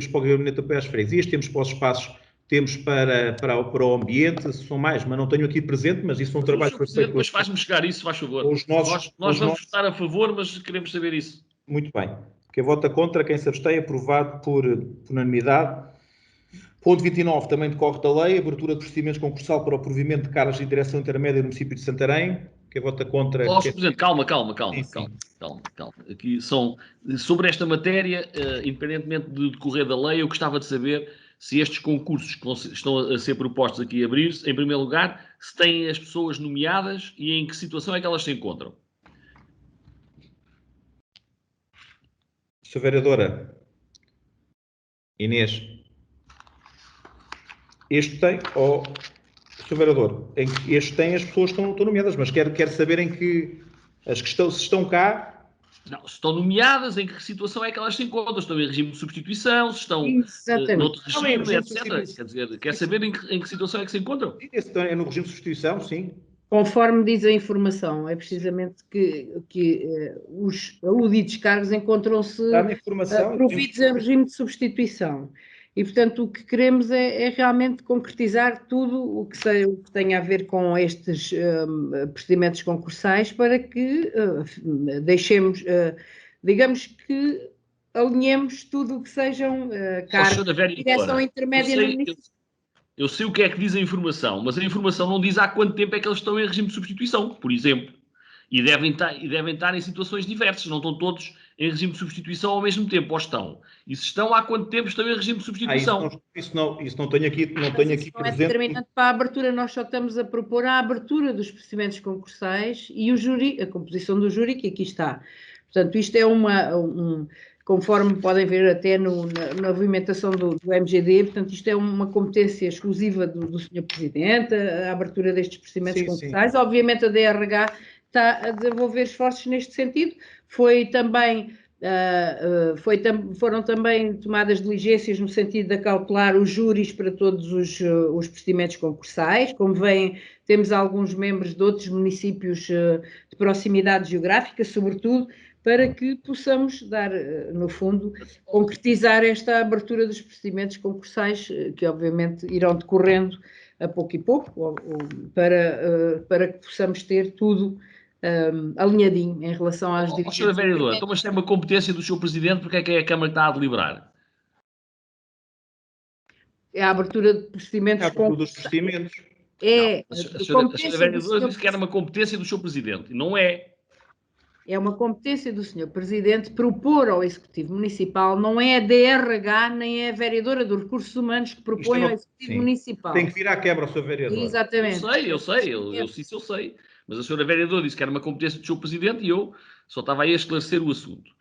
para o gabinete para as freguesias, temos para os espaços, temos para o ambiente, são mais, mas não tenho aqui presente, mas isso é um trabalho que foi feito. Depois faz-me chegar isso, faz favor. Nós vamos votar a favor, mas queremos saber isso. Muito bem. Quem vota contra, quem se abstém, aprovado por unanimidade. Ponto 29, também decorre da lei, abertura de procedimentos concursal para o provimento de cargos de direção intermédia no município de Santarém. Quem vota contra... Sr. Presidente, calma. Aqui são, sobre esta matéria, independentemente de decorrer da lei, eu gostava de saber se estes concursos que estão a ser propostos aqui a abrir-se, em primeiro lugar, se têm as pessoas nomeadas e em que situação é que elas se encontram. Sra. Vereadora Inês, este tem, Sr. Vereador, este tem as pessoas que estão nomeadas, mas quero saber em que, se estão cá... Não, se estão nomeadas, em que situação é que elas se encontram? Estão em regime de substituição, se estão noutro regime, etc. Quer dizer, quer saber em que situação é que se encontram? Esse é no regime de substituição, sim. Conforme diz a informação, é precisamente que os aludidos cargos encontram-se providos em regime de substituição. E, portanto, o que queremos é realmente concretizar tudo o que tenha a ver com estes procedimentos concursais para que deixemos, digamos que alinhemos tudo o que sejam cargos de direção intermédia no município. Eu sei o que é que diz a informação, mas a informação não diz há quanto tempo é que eles estão em regime de substituição, por exemplo. E devem estar em situações diversas, não estão todos em regime de substituição ao mesmo tempo, ou estão. E se estão, há quanto tempo estão em regime de substituição? Isso não tenho aqui presente. É determinante para a abertura, nós só estamos a propor a abertura dos procedimentos concursais e o júri, a composição do júri, que aqui está. Portanto, isto é conforme podem ver até na movimentação do MGD, portanto, isto é uma competência exclusiva do Sr. Presidente, a abertura destes procedimentos concursais. Sim. Obviamente a DRH está a desenvolver esforços neste sentido. Foram também tomadas diligências no sentido de acautelar os júris para todos os procedimentos concursais. Como veem, temos alguns membros de outros municípios de proximidade geográfica, sobretudo, para que possamos dar, no fundo, concretizar esta abertura dos procedimentos concursais, que obviamente irão decorrendo a pouco e pouco, para que possamos ter tudo alinhadinho em relação às diretrizes. Senhora Vereadora, então, mas isto é uma competência do Sr. Presidente, porque é que é a Câmara que está a deliberar? É a abertura de procedimentos. É a abertura dos procedimentos. A Senhora Vereadora disse que era uma competência do Sr. Presidente, e não é. É uma competência do Sr. Presidente propor ao Executivo Municipal, não é a DRH nem é a Vereadora dos Recursos Humanos que propõe ao Executivo Municipal. Tem que vir à quebra ao Sr. Vereador. Exatamente. Eu sei. Mas a Sra. Vereadora disse que era uma competência do Sr. Presidente e eu só estava aí a esclarecer o assunto.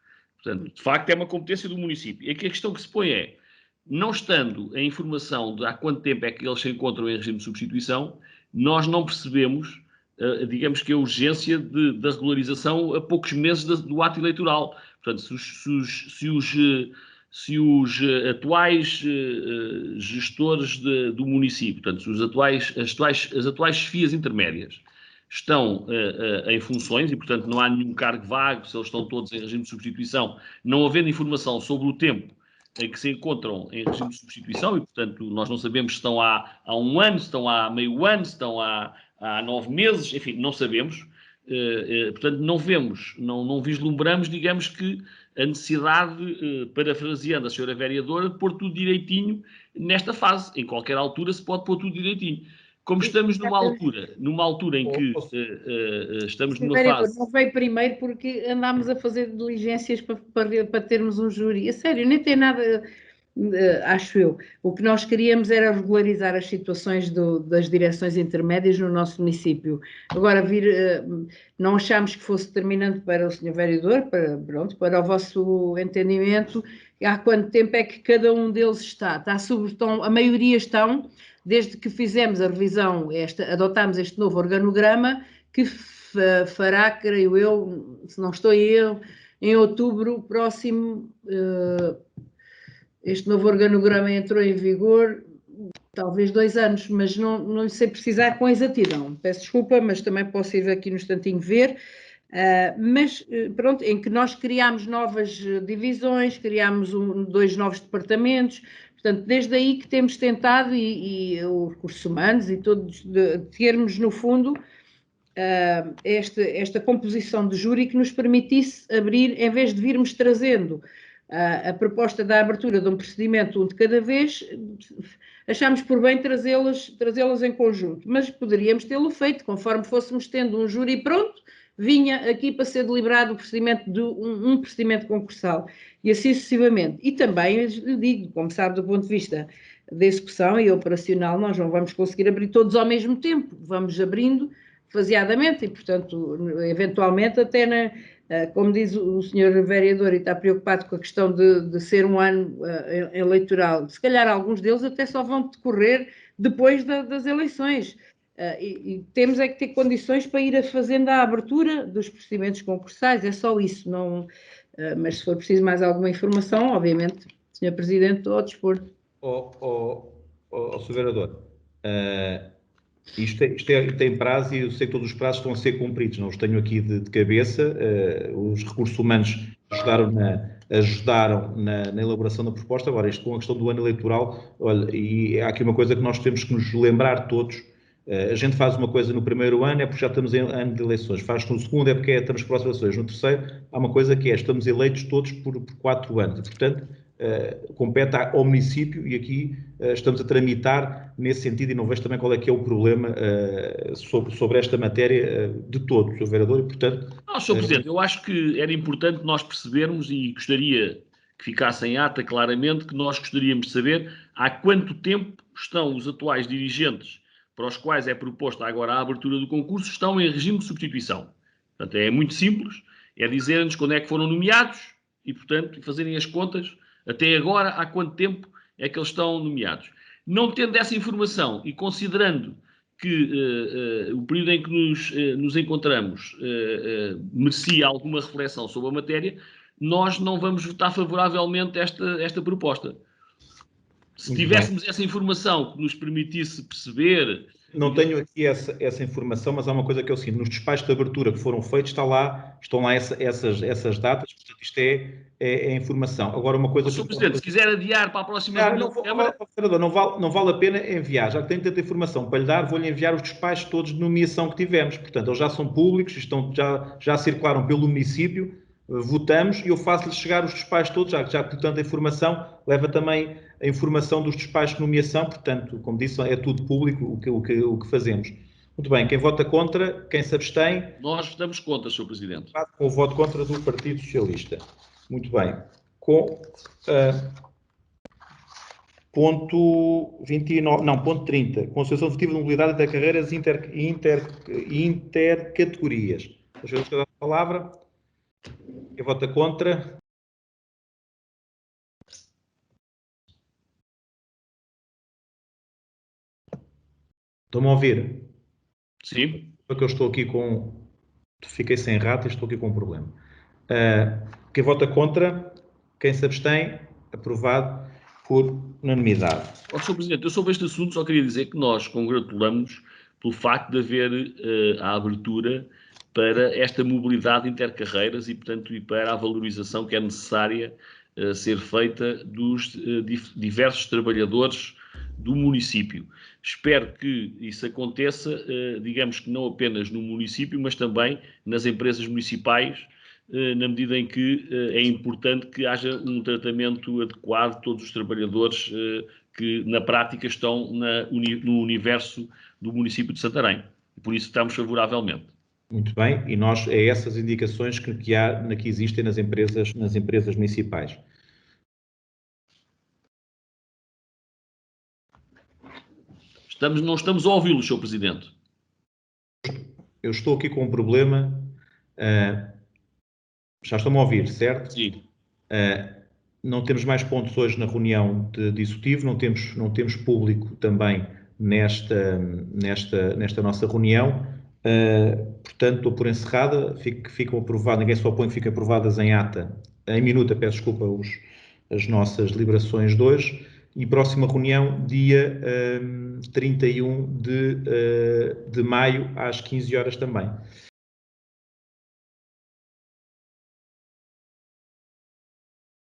Portanto, de facto, é uma competência do município. E aqui a questão que se põe é, não estando a informação de há quanto tempo é que eles se encontram em regime de substituição, nós não percebemos, digamos que a urgência da regularização a poucos meses do ato eleitoral. Portanto, se os atuais gestores do município, portanto, as atuais chefias intermédias, estão em funções e, portanto, não há nenhum cargo vago, se eles estão todos em regime de substituição, não havendo informação sobre o tempo em que se encontram em regime de substituição e, portanto, nós não sabemos se estão há um ano, se estão há meio ano, se estão há há 9 meses, enfim, não sabemos. Portanto, não vislumbramos, digamos que, a necessidade, parafraseando a senhora vereadora, de pôr tudo direitinho nesta fase. Em qualquer altura se pode pôr tudo direitinho. Como estamos numa altura em que estamos numa fase... Não veio primeiro porque andámos a fazer diligências para termos um júri. A sério, nem tem nada... acho eu. O que nós queríamos era regularizar as situações das direções intermédias no nosso município. Agora, não achámos que fosse determinante para o Sr. Vereador, para o vosso entendimento, há quanto tempo é que cada um deles está? A maioria estão, desde que fizemos a revisão, adotámos este novo organograma, que fará, creio eu, se não estou em outubro próximo... Este novo organograma entrou em vigor talvez 2 anos, mas não sei precisar com exatidão. Peço desculpa, mas também posso ir aqui no instantinho ver. Mas pronto, em que nós criámos novas divisões, criámos 2 novos departamentos. Portanto, desde aí que temos tentado, e os recursos humanos e todos, termos, no fundo, esta composição de júri que nos permitisse abrir, em vez de virmos trazendo a proposta da abertura de um procedimento um de cada vez, achámos por bem trazê-las em conjunto, mas poderíamos tê-lo feito, conforme fôssemos tendo um júri pronto, vinha aqui para ser deliberado o procedimento de um procedimento concursal, e assim sucessivamente. E também, eu digo, como sabe, do ponto de vista da execução e operacional, nós não vamos conseguir abrir todos ao mesmo tempo, vamos abrindo faseadamente, e portanto, eventualmente até como diz o senhor vereador, e está preocupado com a questão de ser um ano eleitoral, se calhar alguns deles até só vão decorrer depois das eleições. E temos é que ter condições para ir fazendo a abertura dos procedimentos concursais, é só isso. Mas se for preciso mais alguma informação, obviamente, senhor Presidente, estou ao dispor. Sr. Vereador, isto tem prazo, e eu sei que todos os prazos estão a ser cumpridos, não os tenho aqui de cabeça. Os recursos humanos ajudaram na elaboração da proposta. Agora, isto com a questão do ano eleitoral, olha, e há aqui uma coisa que nós temos que nos lembrar todos. A gente faz uma coisa no primeiro ano, é porque já estamos em ano de eleições. Faz no segundo, é porque estamos próximos de eleições. No terceiro, há uma coisa que estamos eleitos todos por 4 anos. E, portanto, compete ao município, e aqui estamos a tramitar nesse sentido, e não vejo também qual é que é o problema sobre esta matéria de todo, Sr. Vereador, e portanto... Não, Sr. Presidente, eu acho que era importante nós percebermos, e gostaria que ficasse em ata claramente, que nós gostaríamos de saber há quanto tempo estão os atuais dirigentes para os quais é proposta agora a abertura do concurso, estão em regime de substituição. Portanto, é muito simples, é dizer-nos quando é que foram nomeados e, portanto, fazerem as contas até agora, há quanto tempo é que eles estão nomeados. Não tendo essa informação e considerando que o período em que nos encontramos merecia alguma reflexão sobre a matéria, nós não vamos votar favoravelmente esta proposta. Se tivéssemos essa informação que nos permitisse perceber... Não tenho aqui essa informação, mas há uma coisa que é o seguinte: nos despachos de abertura que foram feitos, estão lá essas datas, portanto isto é informação. Agora, uma coisa... Sr. Presidente, se quiser adiar para a próxima reunião... Não vale a pena enviar, já que tenho tanta informação para lhe dar, vou-lhe enviar os despachos todos de nomeação que tivemos. Portanto, eles já são públicos, já circularam pelo município, votamos, e eu faço-lhe chegar os despachos todos, já que tanta informação, leva também a informação dos despachos de nomeação. Portanto, como disse, é tudo público o que fazemos. Muito bem, quem vota contra, quem se abstém? Nós votamos contra, Sr. Presidente. Com o voto contra do Partido Socialista. Muito bem. Com ponto 29, não, ponto 30, concessão efetiva de mobilidade de carreiras intercategorias. Os senhores que dão a palavra. Quem vota contra? Estão-me a ouvir? Sim. Porque eu estou aqui fiquei sem rata e estou aqui com um problema. Quem vota contra? Quem se abstém? Aprovado por unanimidade. Sr. Presidente, eu sobre este assunto só queria dizer que nós congratulamos pelo facto de haver a abertura para esta mobilidade intercarreiras e, portanto, para a valorização que é necessária ser feita dos diversos trabalhadores do município. Espero que isso aconteça, digamos que não apenas no município, mas também nas empresas municipais, na medida em que é importante que haja um tratamento adequado de todos os trabalhadores que, na prática, estão no universo do município de Santarém. Por isso, estamos favoravelmente. Muito bem, e nós, é essas indicações que existem nas empresas municipais. Não estamos a ouvi-lo, Sr. Presidente. Eu estou aqui com um problema. Já estão-me a ouvir, certo? Sim. Não temos mais pontos hoje na reunião de executivo, não temos público também nesta nossa reunião. Portanto, estou por encerrada, ficam aprovadas, ninguém se opõe, ficam aprovadas em minuta, peço desculpa, as nossas deliberações de hoje. E próxima reunião, dia 31 de maio, às 15 horas também.